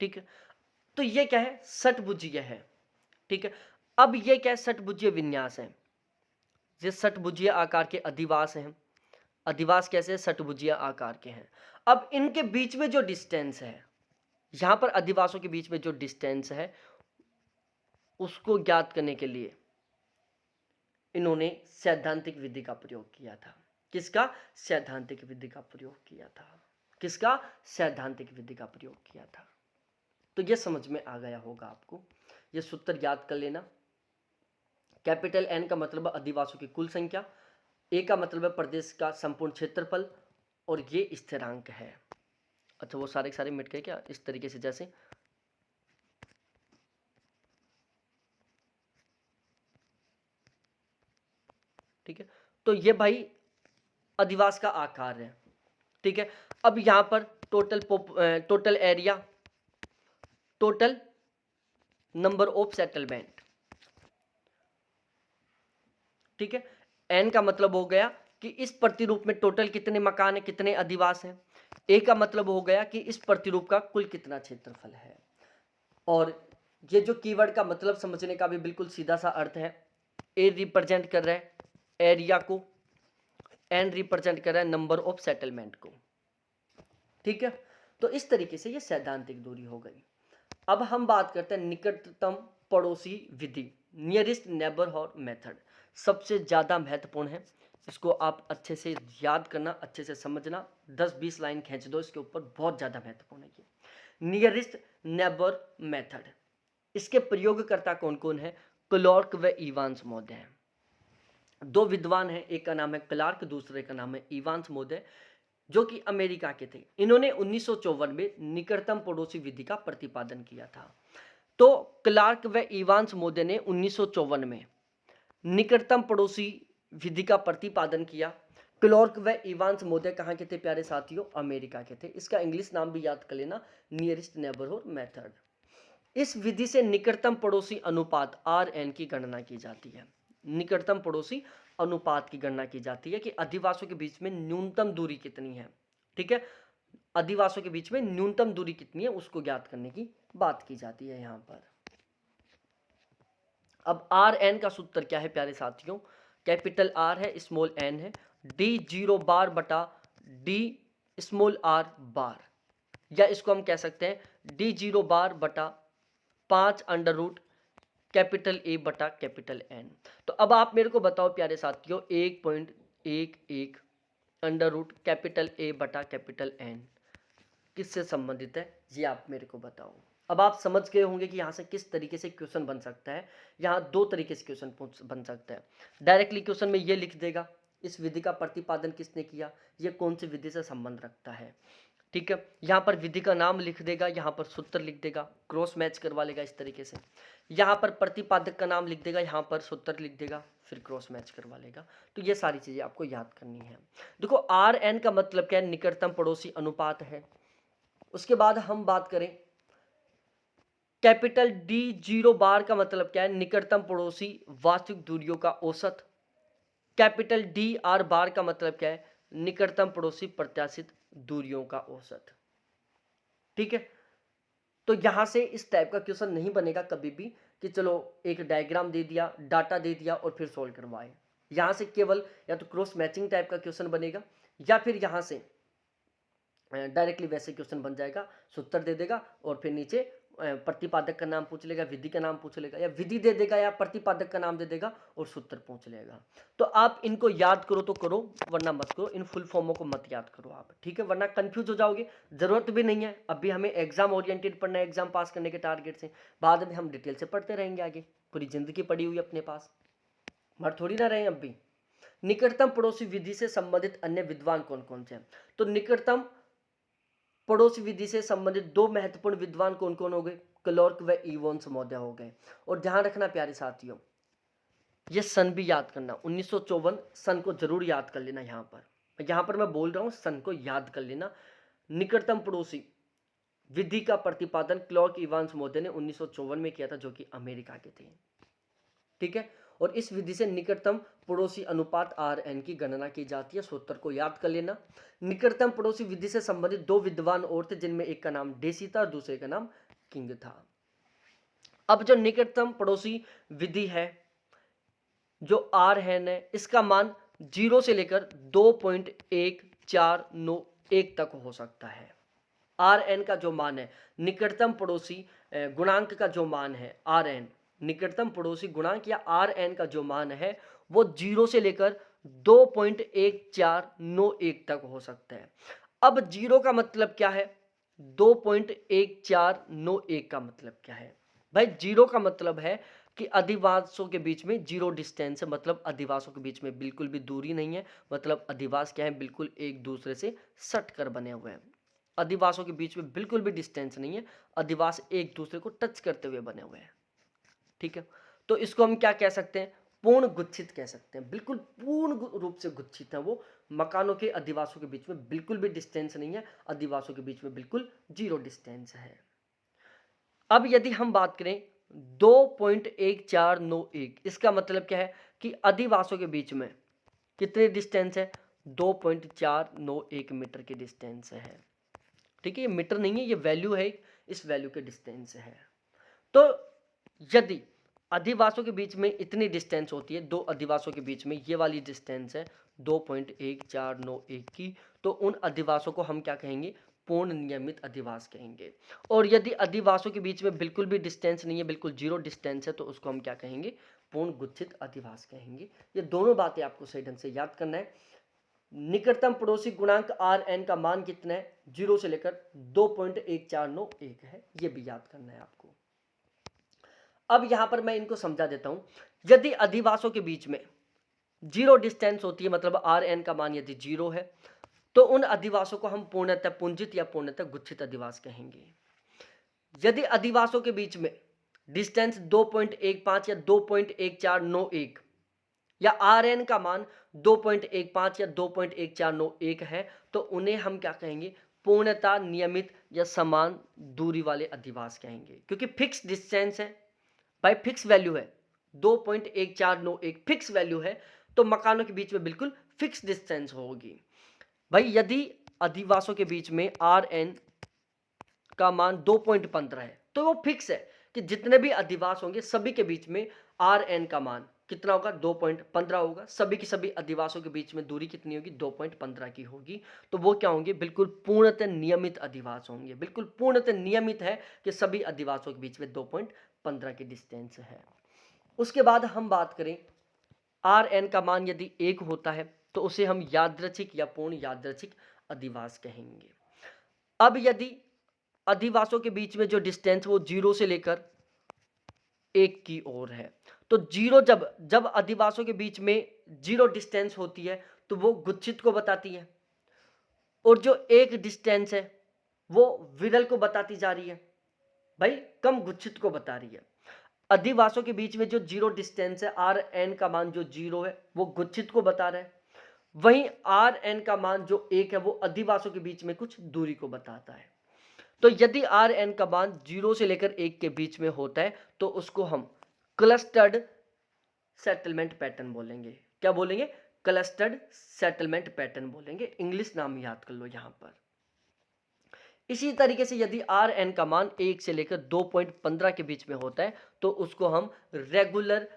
ठीक है। तो ये क्या है, षटभुजीय है, ठीक है। अब ये क्या है, षटभुजीय विन्यास है। ये षटभुजीय आकार के अधिवास हैं। अधिवास कैसे, षटभुजीय आकार के हैं। अब इनके बीच में जो डिस्टेंस है, यहां पर अधिवासों के बीच में जो डिस्टेंस है, उसको ज्ञात करने के लिए इन्होंने सैद्धांतिक विधि का प्रयोग किया था। किसका, सैद्धांतिक विधि का प्रयोग किया था। किसका, सैद्धांतिक विधि का प्रयोग किया था। तो यह समझ में आ गया होगा आपको, यह सूत्र याद कर लेना। कैपिटल एन का मतलब है अधिवासों की कुल संख्या, ए का मतलब है प्रदेश का संपूर्ण क्षेत्रफल, और ये स्थिरांक है। अच्छा, वो सारे के सारे मिट गए क्या, इस तरीके से जैसे, ठीक है। तो ये भाई अधिवास का आकार है, ठीक है। अब यहां पर total area, total number of settlement, ठीक है। एन का मतलब हो गया कि इस प्रतिरूप में टोटल कितने मकान है, कितने अधिवास हैं। ए का मतलब हो गया कि इस प्रतिरूप का कुल कितना क्षेत्रफल है। और ये जो कीवर्ड का मतलब समझने का भी बिल्कुल सीधा सा अर्थ है। ए रिप्रेजेंट कर रहा है एरिया को, एन रिप्रेजेंट कर रहा है नंबर ऑफ सेटलमेंट को, ठीक है। तो इस तरीके से ये सैद्धांतिक दूरी हो गई। अब हम बात करते हैं निकटतम पड़ोसी विधि, नियरेस्ट नेबरहुड मेथड। सबसे ज़्यादा महत्वपूर्ण है, इसको आप अच्छे से याद करना, अच्छे से समझना, 10-20 लाइन खींच दो इसके ऊपर, बहुत ज़्यादा महत्वपूर्ण है ये नियरेस्ट नेबर मेथड। इसके प्रयोगकर्ता कौन कौन है, क्लार्क व इवांस महोदय हैं। दो विद्वान हैं, एक का नाम है क्लार्क, दूसरे का नाम है इवांस महोदय, जो कि अमेरिका के थे। इन्होंने 1954 में निकटतम पड़ोसी विधि का प्रतिपादन किया था। तो क्लार्क व इवांस महोदय ने 1954 में निकटतम पड़ोसी विधि का प्रतिपादन किया। क्लार्क व इवांस महोदय कहाँ के थे प्यारे साथियों, अमेरिका के थे। इसका इंग्लिश नाम भी याद कर लेना, नियरेस्ट नेबरहुड मेथड। इस विधि से निकटतम पड़ोसी अनुपात RN की गणना की जाती है। निकटतम पड़ोसी अनुपात की गणना की जाती है कि अधिवासों के बीच में न्यूनतम दूरी कितनी है, ठीक है। अधिवासों के बीच में न्यूनतम दूरी कितनी है उसको ज्ञात करने की बात की जाती है यहां पर। अब RN का सूत्र क्या है प्यारे साथियों, कैपिटल R है, स्मॉल n है, D0 बार बटा D स्मॉल r बार, या इसको हम कह सकते हैं D0 बार बटा 5 अंडर रूट कैपिटल A बटा कैपिटल N। तो अब आप मेरे को बताओ प्यारे साथियों, 1.11 अंडर रूट कैपिटल A बटा कैपिटल N किससे संबंधित है, ये आप मेरे को बताओ। अब आप समझ गए होंगे कि यहाँ से किस तरीके से क्वेश्चन बन सकता है। यहाँ दो तरीके से क्वेश्चन बन सकता है। डायरेक्टली क्वेश्चन में ये लिख देगा इस विधि का प्रतिपादन किसने किया, ये कौन सी विधि से संबंध रखता है, ठीक है। यहाँ पर विधि का नाम लिख देगा, यहाँ पर सूत्र लिख देगा, क्रॉस मैच करवा लेगा इस तरीके से। यहाँ पर प्रतिपादक का नाम लिख देगा, यहाँ पर सूत्र लिख देगा, फिर क्रॉस मैच करवा लेगा। तो ये सारी चीज़ें आपको याद करनी है। देखो RN का मतलब क्या है, निकटतम पड़ोसी अनुपात है। उसके बाद हम बात करें कैपिटल D0 बार का मतलब क्या है, निकटतम पड़ोसी वास्तविक दूरियों का औसत। कैपिटल DR बार का मतलब क्या है, निकटतम पड़ोसी प्रत्याशित दूरियों का औसत, ठीक है। तो यहां से इस टाइप का क्वेश्चन नहीं बनेगा कभी भी कि चलो एक डायग्राम दे दिया, डाटा दे दिया और फिर सोल्व करवाए। यहां से केवल या तो क्रॉस मैचिंग टाइप का क्वेश्चन बनेगा, या फिर यहां से डायरेक्टली वैसे क्वेश्चन बन जाएगा, सूत्र दे देगा और फिर नीचे प्रतिपादक का नाम पूछ लेगा, विधि का नाम पूछ लेगा, या विधि दे देगा या प्रतिपादक का नाम दे देगा और सूत्र पूछ लेगा। तो आप इनको याद करो तो करो, वरना मत करो, इन फुल फॉर्मों को मत याद करो आप, ठीक है, वरना कंफ्यूज हो जाओगे। जरूरत भी नहीं है, अभी हमें एग्जाम ओरिएंटेड पढ़ना है, एग्जाम पास करने के टारगेट से, बाद में हम डिटेल से पढ़ते रहेंगे आगे, पूरी जिंदगी पड़ी हुई अपने पास, मर थोड़ी ना रहे अब भी। निकटतम पड़ोसी विधि से संबंधित अन्य विद्वान कौन कौन से हैं? तो निकटतम पड़ोसी विधि से संबंधित दो महत्वपूर्ण विद्वान कौन कौन हो गए? क्लॉर्क व इवोन्स महोदय हो गए। और ध्यान रखना प्यारे साथियों, ये सन भी याद करना, 1954 सन को जरूर याद कर लेना। यहाँ पर मैं बोल रहा हूँ सन को याद कर लेना। निकटतम पड़ोसी विधि का प्रतिपादन क्लॉर्क इवांस महोदय ने 1954 में किया था, जो कि अमेरिका के थे, ठीक है। और इस विधि से निकटतम पड़ोसी अनुपात RN की गणना की जाती है, सूत्र को याद कर लेना। निकटतम पड़ोसी विधि से संबंधित दो विद्वान और थे, जिनमें एक का नाम डेसी था, दूसरे का नाम किंग था। अब जो निकटतम पड़ोसी विधि है, जो RN है, इसका मान 0 से लेकर 2.1491 तक हो सकता है। RN का जो मान है, निकटतम पड़ोसी गुणांक का जो मान है RN, निकटतम पड़ोसी गुणांक या RN का जो मान है वो 0 से लेकर 2.1491 तक हो सकता है। अब 0 का मतलब क्या है, 2.1491 का मतलब क्या है? भाई 0 का मतलब है कि अधिवासों के बीच में जीरो डिस्टेंस है, मतलब अधिवासों के बीच में बिल्कुल भी दूरी नहीं है, मतलब अधिवास क्या है, बिल्कुल एक दूसरे से सट कर बने हुए हैं। अधिवासों के बीच में बिल्कुल भी डिस्टेंस नहीं है, अधिवास एक दूसरे को टच करते हुए बने हुए हैं, ठीक है। तो इसको हम क्या कह सकते हैं, पूर्ण गुच्छित कह सकते हैं, बिल्कुल पूर्ण रूप से गुच्छित है वो। मकानों के अधिवासों के बीच में बिल्कुल भी डिस्टेंस नहीं है, अधिवासों के बीच में बिल्कुल जीरो डिस्टेंस है। अब यदि हम बात करें 2.1491, इसका मतलब क्या है कि अधिवासों के बीच में कितने डिस्टेंस है, 2.491 मीटर की डिस्टेंस है, ठीक है। ये मीटर नहीं है, ये वैल्यू है, इस वैल्यू के डिस्टेंस है। तो यदि अधिवासों के बीच में इतनी डिस्टेंस होती है, दो अधिवासों के बीच में ये वाली डिस्टेंस है 2.1491 की, तो उन अधिवासों को हम क्या कहेंगे, पूर्ण नियमित अधिवास कहेंगे। और यदि अधिवासों के बीच में बिल्कुल भी डिस्टेंस नहीं है, बिल्कुल जीरो डिस्टेंस है, तो उसको हम क्या कहेंगे, पूर्ण गुच्छित अधिवास कहेंगे। ये दोनों बातें आपको सही ढंग से याद करना है। निकटतम पड़ोसी गुणांक RN का मान कितना है, 0 से लेकर 2.1491 है, ये भी याद करना है आपको। अब यहां पर मैं इनको समझा देता हूं। यदि अधिवासों के बीच में जीरो डिस्टेंस होती है, मतलब RN का मान यदि 0 है, तो उन अधिवासों को हम पूर्णतः पुंजित या पूर्णतः गुच्छित अधिवास कहेंगे। यदि अधिवासों के बीच में डिस्टेंस 2.15 या 2.1491 या RN का मान 2.15 या 2.1491 है, तो उन्हें हम क्या कहेंगे, पूर्णतः नियमित या समान दूरी वाले अधिवास कहेंगे, क्योंकि फिक्स डिस्टेंस है भाई, फिक्स वैल्यू है, 2.1491 फिक्स वैल्यू है, तो मकानों के बीच में बिल्कुल फिक्स डिस्टेंस होगी। भाई यदि अधिवासों के बीच में RN का मान 2.15 है, तो वो फिक्स है कि जितने भी अधिवास होंगे सभी के बीच में RN का मान कितना होगा, 2.15 होगा। सभी की सभी अधिवासों के बीच में दूरी कितनी होगी, 2.15 की होगी। तो वो क्या होंगे, बिल्कुल पूर्णतः नियमित अधिवास होंगे, बिल्कुल पूर्णतः नियमित है कि सभी अधिवासों के बीच में 2.15 की डिस्टेंस है। उसके बाद हम बात करें, RN का मान यदि 1 होता है तो उसे हम यादृच्छिक या पूर्ण यादृच्छिक अधिवास कहेंगे। अब यदि अधिवासों के बीच में जो डिस्टेंस वो 0 से लेकर 1 की ओर है, तो जीरो जब अधिवासों के बीच में जीरो डिस्टेंस होती है तो वो गुच्छित को बताती है, और जो एक डिस्टेंस है वो विरल को बताती जा रही है, भाई कम गुच्छित को बता रही है। अधिवासों के बीच में जो जीरो डिस्टेंस है, RN का मान जो 0 है वो गुच्छित को बता रहा है, वहीं RN का मान जो 1 है वो अधिवासों के बीच में कुछ दूरी को बताता है। तो यदि RN का मान 0 से लेकर 1 के बीच में होता है तो उसको हम क्लस्टर्ड सेटलमेंट पैटर्न बोलेंगे। क्या बोलेंगे, क्लस्टर्ड सेटलमेंट पैटर्न बोलेंगे। इंग्लिश नाम याद कर लो यहां पर। इसी तरीके से यदि RN का मान 1 से लेकर 2.15 के बीच में होता है तो उसको हम रेगुलर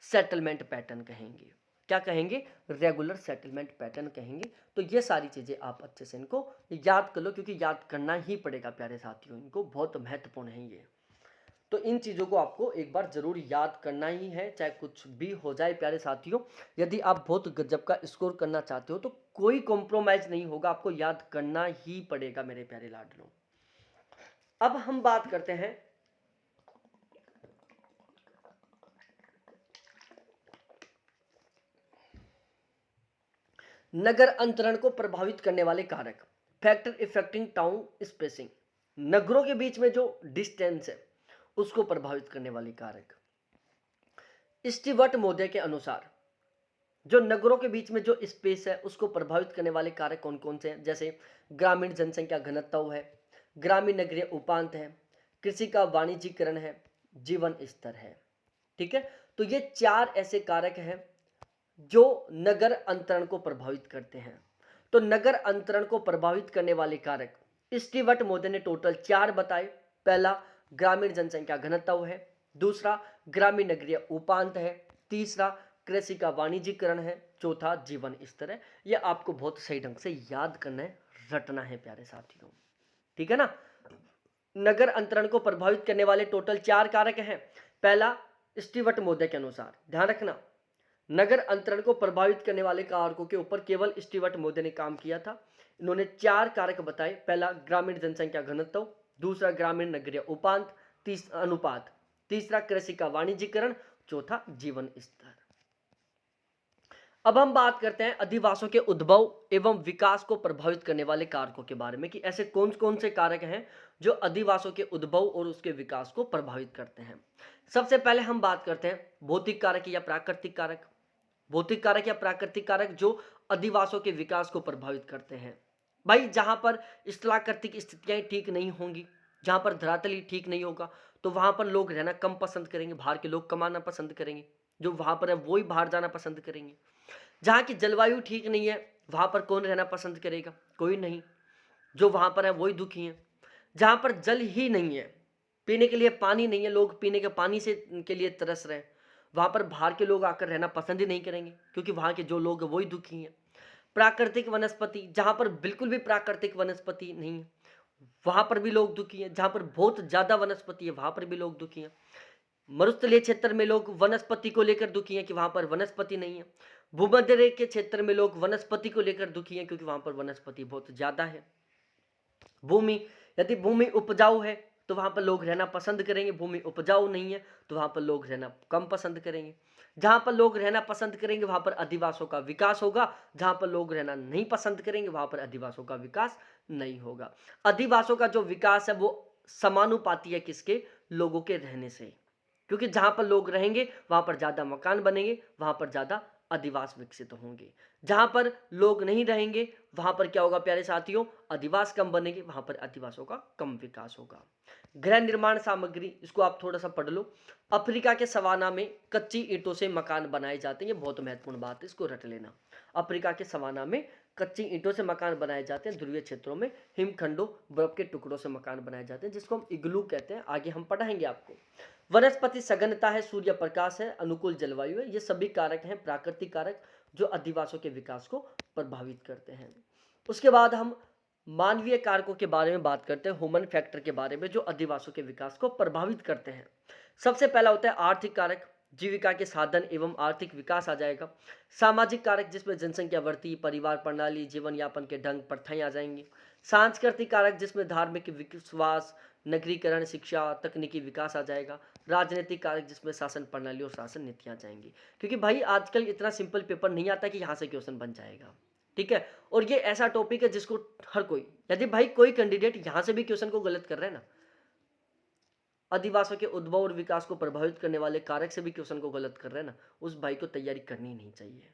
सेटलमेंट पैटर्न कहेंगे। क्या कहेंगे, रेगुलर सेटलमेंट पैटर्न कहेंगे। तो ये सारी चीज़ें आप अच्छे से इनको याद कर लो, क्योंकि याद करना ही पड़ेगा प्यारे साथियों, इनको बहुत महत्वपूर्ण है ये। तो इन चीज़ों को आपको एक बार ज़रूर याद करना ही है, चाहे कुछ भी हो जाए प्यारे साथियों। यदि आप बहुत गजब का स्कोर करना चाहते हो तो कोई कॉम्प्रोमाइज़ नहीं होगा, आपको याद करना ही पड़ेगा मेरे प्यारे लाडलों। अब हम बात करते हैं नगर अंतरण को प्रभावित करने वाले कारक, फैक्टर इफेक्टिंग टाउन स्पेसिंग। नगरों के बीच में जो डिस्टेंस है उसको प्रभावित करने वाले कारक। स्टीवर्ट मोदिया के अनुसार जो नगरों के बीच में जो स्पेस है उसको प्रभावित करने वाले कारक कौन कौन से हैं, जैसे ग्रामीण जनसंख्या घनत्व है, ग्रामीण नगरीय उपांत है, कृषि का वाणिज्यीकरण है, जीवन स्तर है। ठीक है, तो ये 4 ऐसे कारक हैं जो नगर अंतरण को प्रभावित करते हैं। तो नगर अंतरण को प्रभावित करने वाले कारक स्टीवर्ट मोदी ने टोटल 4 बताए। पहला ग्रामीण जनसंख्या घनत्व है, दूसरा ग्रामीण नगरीय उपांत है, तीसरा कृषि का वाणिज्यीकरण है, चौथा जीवन स्तर है। यह आपको बहुत सही ढंग से याद करना है, रटना है प्यारे साथियों। ठीक है ना। नगर अंतरण को प्रभावित करने वाले टोटल 4 कारक हैं। पहला स्टीवर्ट मोदी के अनुसार, ध्यान रखना, नगर अंतरण को प्रभावित करने वाले कारकों के ऊपर केवल स्टीवर्ट मोदी ने काम किया था। इन्होंने 4 कारक बताए। पहला ग्रामीण जनसंख्या घनत्व, दूसरा ग्रामीण नगरीय उपांत, अनुपात, तीसरा कृषि का वाणिज्यीकरण, चौथा जीवन स्तर। अब हम बात करते हैं अधिवासों के उद्भव एवं विकास को प्रभावित करने वाले कारकों के बारे में, कि ऐसे कौन कौन से कारक हैं जो अधिवासों के उद्भव और उसके विकास को प्रभावित करते हैं। सबसे पहले हम बात करते हैं भौतिक कारक या प्राकृतिक कारक। भौतिक कारक या प्राकृतिक कारक जो अधिवासों के विकास को प्रभावित करते हैं। भाई जहां पर स्थलाकृतिक स्थितियां ठीक नहीं होंगी, जहां पर धरातल ठीक नहीं होगा, तो वहां पर लोग रहना कम पसंद करेंगे, बाहर के लोग कमाना पसंद करेंगे, जो वहां पर है वही बाहर जाना पसंद करेंगे। जहां की जलवायु ठीक नहीं है, वहां पर कौन रहना पसंद करेगा, कोई नहीं, जो वहां पर है वही दुखी है। जहां पर जल ही नहीं है, पीने के लिए पानी नहीं है, लोग पीने के पानी से के लिए तरस रहे हैं, वहां पर बाहर के लोग आकर रहना पसंद ही नहीं करेंगे, क्योंकि वहां के जो लोग हैं वही दुखी हैं। प्राकृतिक वनस्पति, जहां पर बिल्कुल भी प्राकृतिक वनस्पति नहीं है, वहां पर भी लोग दुखी हैं। जहां पर बहुत ज्यादा वनस्पति है, वहां पर भी लोग दुखी हैं। मरुस्थलीय क्षेत्र में लोग वनस्पति को लेकर दुखी हैं कि वहां पर वनस्पति नहीं है। भूमध्य रेखा के क्षेत्र में लोग वनस्पति को लेकर दुखी हैं क्योंकि वहां पर वनस्पति बहुत ज्यादा है। भूमि, यदि भूमि उपजाऊ है तो वहां पर लोग रहना पसंद करेंगे, भूमि उपजाऊ नहीं है तो वहां पर लोग रहना कम पसंद करेंगे। जहां पर लोग रहना पसंद करेंगे वहां पर अधिवासों का विकास होगा, जहां पर लोग रहना नहीं पसंद करेंगे वहां पर अधिवासों का विकास नहीं होगा। अधिवासों का जो विकास है वो समानुपाती है किसके, लोगों के रहने से, क्योंकि जहां पर लोग रहेंगे वहां पर ज्यादा मकान बनेंगे, वहां पर ज्यादा अधिवास विकसित होंगे। जहां पर लोग नहीं रहेंगे वहां पर क्या होगा प्यारे साथियों, अधिवास कम बनेंगे, वहां पर अधिवासों का कम विकास होगा। गृह निर्माण सामग्री, इसको आप थोड़ा सा पढ़ लो। अफ्रीका के सवाना में कच्ची ईंटों से मकान बनाए जाते हैं, ये बहुत महत्वपूर्ण बात है, इसको रट लेना। अफ्रीका के सवाना में कच्ची ईंटों से मकान बनाए जाते हैं, ध्रुवीय क्षेत्रों में हिमखंडों बर्फ के टुकड़ों से मकान बनाए जाते हैं, जिसको हम इग्लू कहते हैं, आगे हम पढ़ाएंगे आपको। वनस्पति सघनता है, सूर्य प्रकाश है, अनुकूल जलवायु है, ये सभी कारक हैं प्राकृतिक कारक जो अधिवासों के विकास को प्रभावित करते हैं। उसके बाद हम मानवीय कारकों के बारे में बात करते हैं, ह्यूमन फैक्टर के बारे में जो अधिवासों के विकास को प्रभावित करते हैं। सबसे पहला होता है आर्थिक कारक, जीविका के साधन एवं आर्थिक विकास आ जाएगा। सामाजिक कारक जिसमें जनसंख्या बढ़ती, परिवार प्रणाली, जीवन यापन के ढंग, प्रथाएं आ जाएंगी। सांस्कृतिक कारक जिसमें धार्मिक विश्वास, नगरीकरण, शिक्षा, तकनीकी विकास आ जाएगा। राजनीतिक कारक जिसमें शासन प्रणाली और शासन नीतियां जाएंगी, क्योंकि भाई आजकल इतना सिंपल पेपर नहीं आता कि यहाँ से क्वेश्चन बन जाएगा। ठीक है, और ये ऐसा टॉपिक है जिसको हर कोई, यदि भाई कोई कैंडिडेट यहाँ से भी क्वेश्चन को गलत कर रहे हैं ना, अधिवासों के उद्भव और विकास को प्रभावित करने वाले कारक से भी क्वेश्चन को गलत कर रहे हैं ना, उस भाई को तैयारी करनी नहीं चाहिए।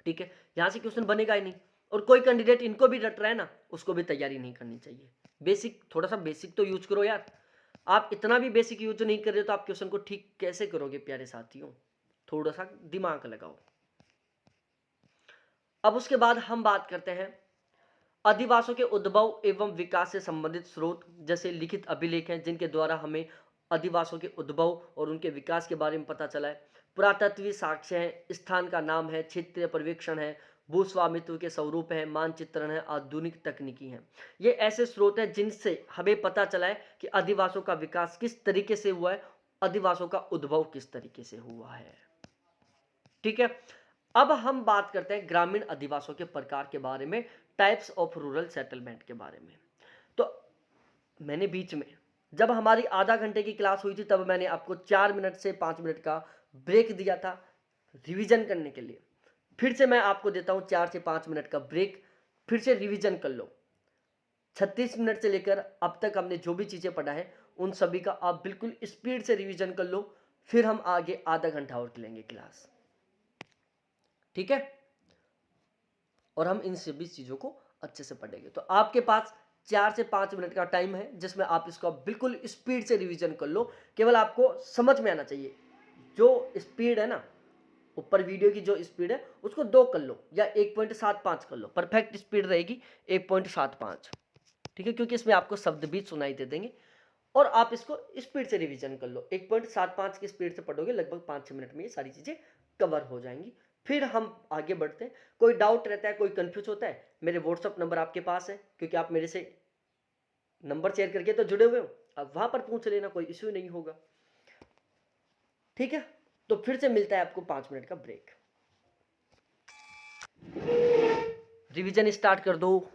ठीक है, यहाँ से क्वेश्चन बनेगा ही नहीं, और कोई कैंडिडेट इनको भी रट रहा है ना, उसको भी तैयारी नहीं करनी चाहिए। बेसिक, थोड़ा सा बेसिक तो यूज करो यार। आप इतना भी बेसिक यूज नहीं कर रहे हो तो आप क्वेश्चन को ठीक कैसे करोगे प्यारे साथियों, थोड़ा सा दिमाग लगाओ। अब उसके बाद हम बात करते हैं अधिवासों के उद्भव एवं विकास से संबंधित स्रोत, जैसे लिखित अभिलेख हैं जिनके द्वारा हमें अधिवासों के उद्भव और उनके विकास के बारे में पता चला है। पुरातत्वीय साक्ष्य है, स्थान का नाम है, क्षेत्रीय पर्यवेक्षण है, भूस्वामित्व के स्वरूप है, मानचित्रण है, आधुनिक तकनीकी है। ये ऐसे स्रोत हैं जिनसे हमें पता चला है कि अधिवासों का विकास किस तरीके से हुआ है, अधिवासों का उद्भव किस तरीके से हुआ है। ठीक है, अब हम बात करते हैं ग्रामीण अधिवासों के प्रकार के बारे में, टाइप्स ऑफ रूरल सेटलमेंट के बारे में। तो मैंने बीच में जब हमारी आधा घंटे की क्लास हुई थी तब मैंने आपको 4 मिनट से 5 मिनट का ब्रेक दिया था रिवीजन करने के लिए। फिर से मैं आपको देता हूं 4 से 5 मिनट का ब्रेक, फिर से रिवीजन कर लो। 36 मिनट से लेकर अब तक हमने जो भी चीज़ें पढ़ा है उन सभी का आप बिल्कुल स्पीड से रिवीजन कर लो, फिर हम आगे आधा घंटा और लेंगे क्लास। ठीक है, और हम इन सभी चीज़ों को अच्छे से पढ़ेंगे। तो आपके पास 4 से 5 मिनट का टाइम है जिसमें आप इसको बिल्कुल स्पीड से रिवीजन कर लो। केवल आपको समझ में आना चाहिए। जो स्पीड है ना, ऊपर वीडियो की जो स्पीड है उसको 2 कर लो या 1.75 कर लो, परफेक्ट स्पीड रहेगी 1.75। ठीक है, क्योंकि इसमें आपको शब्द भी सुनाई दे देंगे और आप इसको स्पीड से रिवीजन कर लो। 1.75 की स्पीड से पढ़ोगे, लगभग 5-6 मिनट में ये सारी चीज़ें कवर हो जाएंगी। फिर हम आगे बढ़ते हैं। कोई डाउट रहता है, कोई कंफ्यूज होता है, मेरे व्हाट्सअप नंबर आपके पास है, क्योंकि आप मेरे से नंबर शेयर करके तो जुड़े हुए हो, अब वहां पर पूछ लेना, कोई इश्यू नहीं होगा। ठीक है, तो फिर से मिलता है आपको 5 मिनट का ब्रेक। रिवीजन स्टार्ट कर दो।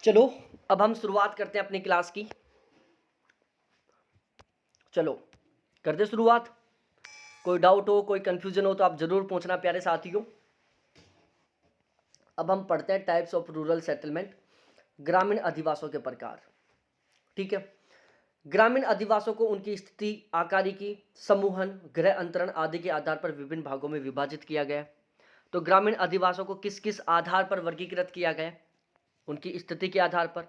चलो अब हम शुरुआत करते हैं अपनी क्लास की। चलो कर दे शुरुआत। कोई डाउट हो, कोई कंफ्यूजन हो तो आप जरूर पूछना प्यारे साथियों। अब हम पढ़ते हैं टाइप्स ऑफ रूरल सेटलमेंट, ग्रामीण अधिवासों के प्रकार। ठीक है, ग्रामीण अधिवासों को उनकी स्थिति, आकारिकी, समूहन, गृह अंतरण आदि के आधार पर विभिन्न भागों में विभाजित किया गया है। तो ग्रामीण अधिवासों को किस किस आधार पर वर्गीकृत किया गया है? उनकी स्थिति के आधार पर,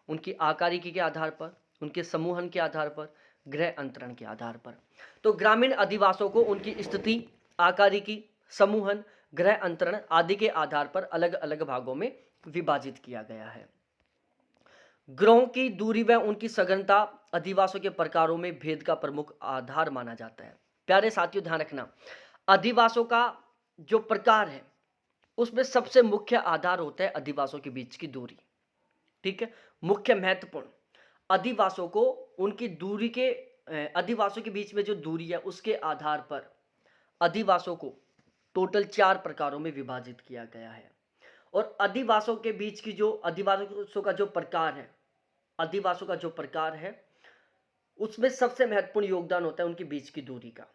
उनकी आकारिकी के आधार पर, उनके समूहन के आधार पर, गृह अंतरण के आधार पर। तो ग्रामीण अधिवासों को उनकी स्थिति, आकारिकी, समूहन, गृह अंतरण आदि के आधार पर अलग अलग भागों में विभाजित किया गया है। ग्रोह की दूरी व उनकी सघनता अधिवासों के प्रकारों में भेद का प्रमुख आधार माना जाता है। प्यारे साथियों ध्यान रखना, अधिवासों का जो प्रकार है उसमें सबसे मुख्य आधार होता है अधिवासों के बीच की दूरी। ठीक है, मुख्य महत्वपूर्ण अधिवासों को उनकी दूरी के अधिवासों के बीच में जो दूरी है उसके आधार पर अधिवासों को टोटल 4 प्रकारों में विभाजित किया गया है। और अधिवासों के बीच की जो अधिवासों का जो प्रकार है, अधिवासों का जो प्रकार है उसमें सबसे महत्वपूर्ण योगदान होता है उनके बीच की दूरी का।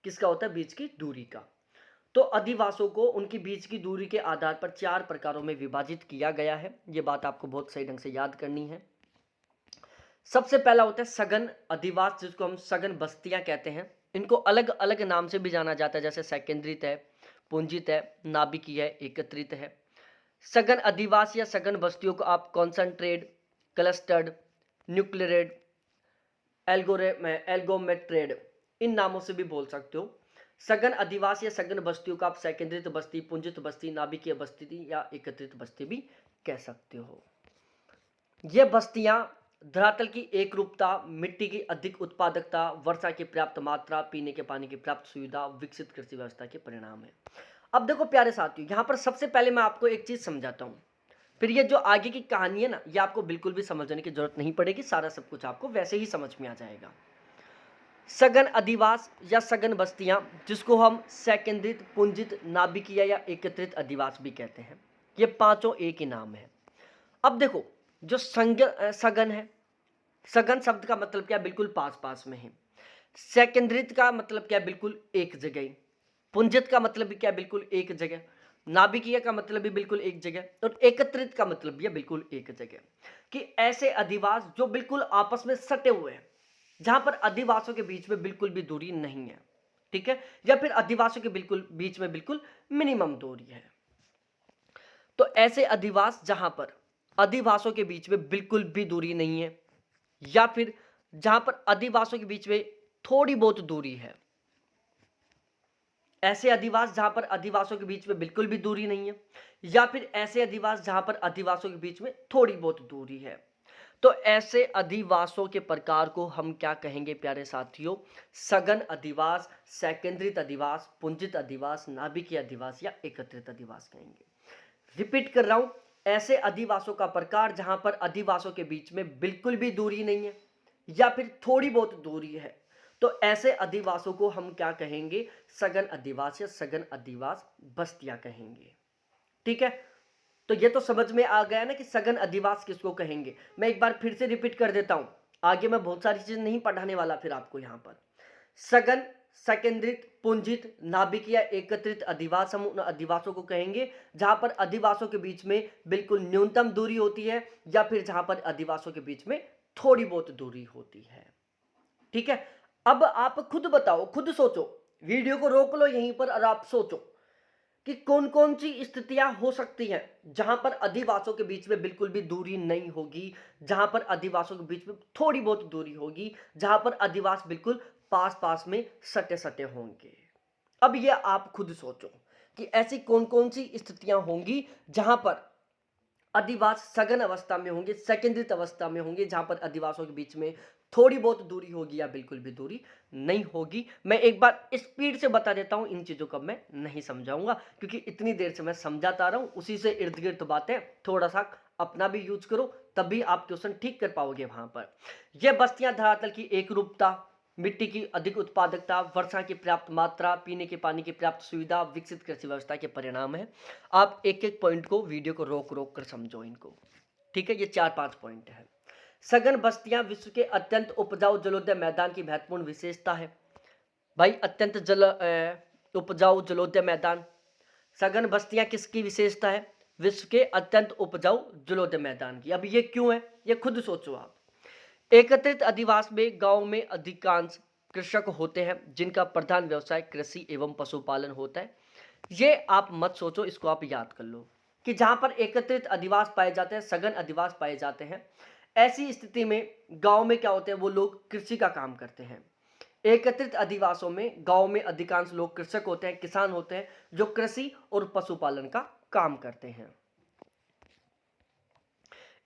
किसका होता है? बीच की दूरी का। तो अधिवासों को उनकी बीच की दूरी के आधार पर 4 प्रकारों में विभाजित किया गया है। ये बात आपको बहुत सही ढंग से याद करनी है। सबसे पहला होता है सघन अधिवास, जिसको हम सघन बस्तियां कहते हैं। इनको अलग अलग नाम से भी जाना जाता है, जैसे सेकेंद्रित है, पुंजित है, नाभिकीय है, एकत्रित है। सघन अधिवास या सघन बस्तियों को आप कॉन्सेंट्रेट, क्लस्टर्ड, न्यूक्लियरेट, एल्गोमेट्रेड इन नामों से भी बोल सकते हो। सघन अधिवास या सघन बस्तियों को आप सेकेंद्रित बस्ती, पुंजित बस्ती, नाभिकीय बस्ती या एकत्रित बस्ती भी कह सकते हो। ये बस्तियां धरातल की एकरूपता, मिट्टी की अधिक उत्पादकता, वर्षा की पर्याप्त मात्रा, पीने के पानी की पर्याप्त सुविधा, विकसित कृषि व्यवस्था के परिणाम है। अब देखो प्यारे साथियों, यहाँ पर सबसे पहले मैं आपको एक चीज समझाता हूँ, फिर ये जो आगे की कहानी है ना, ये आपको बिल्कुल भी समझने की जरूरत नहीं पड़ेगी, सारा सब कुछ आपको वैसे ही समझ में आ जाएगा। सघन अधिवास या सघन बस्तियां, जिसको हम सेकेंद्रित, पुंजित, नाभिकीय या एकत्रित अधिवास भी कहते हैं, ये पांचों एक ही नाम है। अब देखो, जो सघन है, सघन शब्द का मतलब क्या? बिल्कुल पास पास में है। सेकेंद्रित का मतलब क्या? बिल्कुल एक जगह। पुंजित का मतलब भी क्या? बिल्कुल एक जगह। नाभिकीय का मतलब भी बिल्कुल एक जगह, और एकत्रित का मतलब भी बिल्कुल एक जगह। कि ऐसे अधिवास जो बिल्कुल आपस में सटे हुए हैं, जहां पर अधिवासों के बीच में बिल्कुल भी दूरी नहीं है। ठीक है, या फिर अधिवासों के बिल्कुल बीच में बिल्कुल मिनिमम दूरी है। तो ऐसे अधिवास जहां पर अधिवासों के बीच में बिल्कुल भी दूरी नहीं है, या फिर जहां पर अधिवासों के बीच में थोड़ी बहुत दूरी है, ऐसे अधिवास जहां पर अधिवासों के बीच में बिल्कुल भी दूरी नहीं है, या फिर ऐसे अधिवास जहां पर अधिवासों के बीच में थोड़ी बहुत दूरी है, तो ऐसे अधिवासों के प्रकार को हम क्या कहेंगे प्यारे साथियों? सघन अधिवास, सेकेंद्रित अधिवास, पुंजित अधिवास, नाभिकीय अधिवास या एकत्रित अधिवास कहेंगे। रिपीट कर रहा हूं, ऐसे अधिवासों का प्रकार जहां पर अधिवासों के बीच में बिल्कुल भी दूरी नहीं है या फिर थोड़ी बहुत दूरी है, तो ऐसे अधिवासों को हम क्या कहेंगे? सघन अधिवास या सघन अधिवास बस्तियां कहेंगे। ठीक है, तो ये तो समझ में आ गया ना कि सघन अधिवास किसको कहेंगे। मैं एक बार फिर से रिपीट कर देता हूं, आगे मैं बहुत सारी चीज नहीं पढ़ाने वाला फिर आपको। यहां पर सघन, सेकेंद्रित, पुंजित, नाभिकीय, एकत्रित अधिवास हम उन अधिवासों को कहेंगे जहां पर अधिवासों के बीच में बिल्कुल न्यूनतम दूरी होती है, या फिर जहां पर अधिवासों के बीच में थोड़ी बहुत दूरी होती है। ठीक है, अब आप खुद बताओ, खुद सोचो, वीडियो को रोक लो यहीं पर और आप सोचो कि कौन कौन सी स्थितियां हो सकती हैं जहां पर अधिवासों के बीच में बिल्कुल भी दूरी नहीं होगी, जहां पर अधिवासों के बीच में थोड़ी बहुत दूरी होगी, जहां पर अधिवास बिल्कुल पास पास में सटे सटे होंगे। अब ये आप खुद सोचो कि ऐसी कौन कौन सी स्थितियां होंगी जहां पर अधिवास सघन अवस्था में होंगे, सेकेंद्रित अवस्था में होंगे, जहां पर अधिवासों के बीच में थोड़ी बहुत दूरी होगी या बिल्कुल भी दूरी नहीं होगी। मैं एक बार स्पीड से बता देता हूं, इन चीजों को मैं नहीं समझाऊंगा क्योंकि इतनी देर से मैं समझाता रहा हूं, उसी से इर्द गिर्द बातें थोड़ा सा अपना भी यूज करो, तभी आप क्वेश्चन ठीक कर पाओगे। वहां पर यह बस्तियां धरातल की एक रूपता, मिट्टी की अधिक उत्पादकता, वर्षा की पर्याप्त मात्रा, पीने के पानी की पर्याप्त सुविधा, विकसित कृषि व्यवस्था के परिणाम है। आप एक एक पॉइंट को, वीडियो को रोक रोक कर समझो इनको। ठीक है, ये 4-5 पॉइंट है। सघन बस्तियां विश्व के अत्यंत उपजाऊ जलोढ़ मैदान की महत्वपूर्ण विशेषता है। भाई अत्यंत उपजाऊ जलोढ़ मैदान, सघन बस्तियां किसकी विशेषता है? विश्व के अत्यंत उपजाऊ जलोढ़ मैदान की। अब ये क्यों है, ये खुद सोचो आप। एकत्रित अधिवास में गांव में अधिकांश कृषक होते हैं जिनका प्रधान व्यवसाय कृषि एवं पशुपालन होता है। ये आप मत सोचो, इसको आप याद कर लो कि जहां पर एकत्रित अधिवास पाए जाते हैं, सघन अधिवास पाए जाते हैं, ऐसी स्थिति में गांव में क्या होते हैं, वो लोग कृषि का काम करते हैं। एकत्रित अधिवासों में गांव में अधिकांश लोग कृषक होते हैं, किसान होते हैं, जो कृषि और पशुपालन का काम करते हैं।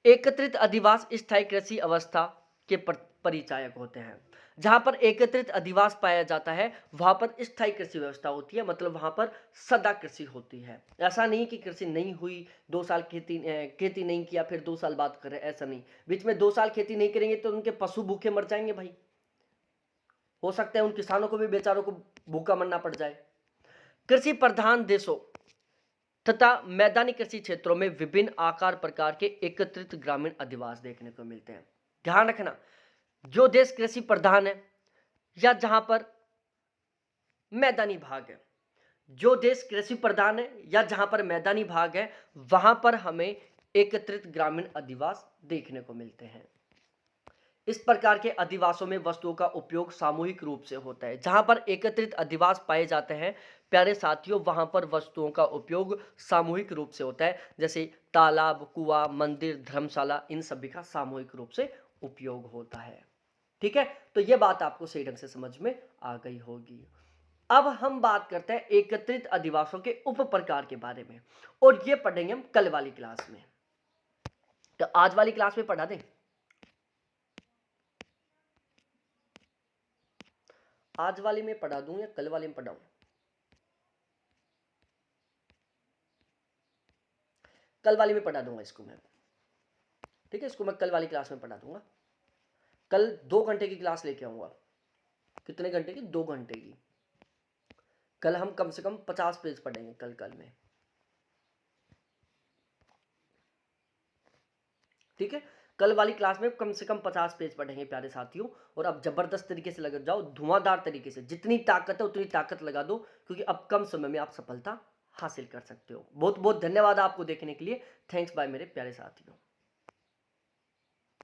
एकत्रित अधिवास स्थायी कृषि अवस्था के परिचायक होते हैं। जहां पर एकत्रित अधिवास पाया जाता है वहां पर स्थायी कृषि व्यवस्था होती है, मतलब वहां पर सदा कृषि होती है। ऐसा नहीं कि कृषि नहीं हुई, 2 साल खेती नहीं किया फिर 2 साल बाद करें, ऐसा नहीं। बीच में 2 साल खेती नहीं करेंगे तो उनके पशु भूखे मर जाएंगे भाई, हो सकता है उन किसानों को भी बेचारों को भूखा मरना पड़ जाए। कृषि प्रधान देशों तथा मैदानी कृषि क्षेत्रों में विभिन्न आकार प्रकार के एकत्रित ग्रामीण अधिवास देखने को मिलते हैं। ध्यान रखना, जो देश कृषि प्रधान है या जहां पर मैदानी भाग है, जो देश कृषि प्रधान है या जहां पर मैदानी भाग है, वहां पर हमें एकत्रित ग्रामीण अधिवास देखने को मिलते हैं। इस प्रकार के अधिवासों में वस्तुओं का उपयोग सामूहिक रूप से होता है। जहां पर एकत्रित अधिवास पाए जाते हैं प्यारे साथियों, वहां पर वस्तुओं का उपयोग सामूहिक रूप से होता है, जैसे तालाब, कुआं, मंदिर, धर्मशाला, इन सभी का सामूहिक रूप से उपयोग होता है। ठीक है, तो यह बात आपको सही ढंग से समझ में आ गई होगी। अब हम बात करते हैं एकत्रित अधिवासों के उप प्रकार के बारे में, और ये पढ़ेंगे हम कल वाली क्लास में। तो आज वाली क्लास में पढ़ा दें, आज वाली में पढ़ा दूं या कल वाली में पढ़ाऊं? कल वाली में पढ़ा दूंगा इसको मैं। ठीक है, इसको मैं कल वाली क्लास में पढ़ा दूंगा। कल 2 घंटे की क्लास लेके आऊंगा। कितने घंटे की? 2 घंटे की। कल हम कम से कम 50 पेज पढ़ेंगे कल में। ठीक है, कल वाली क्लास में कम से कम 50 पेज पढ़ेंगे प्यारे साथियों। और अब जबरदस्त तरीके से लग जाओ, धुआंधार तरीके से, जितनी ताकत है उतनी ताकत लगा दो, क्योंकि अब कम समय में आप सफलता हासिल कर सकते हो। बहुत बहुत धन्यवाद आपको देखने के लिए। थैंक्स बाय मेरे प्यारे साथियों।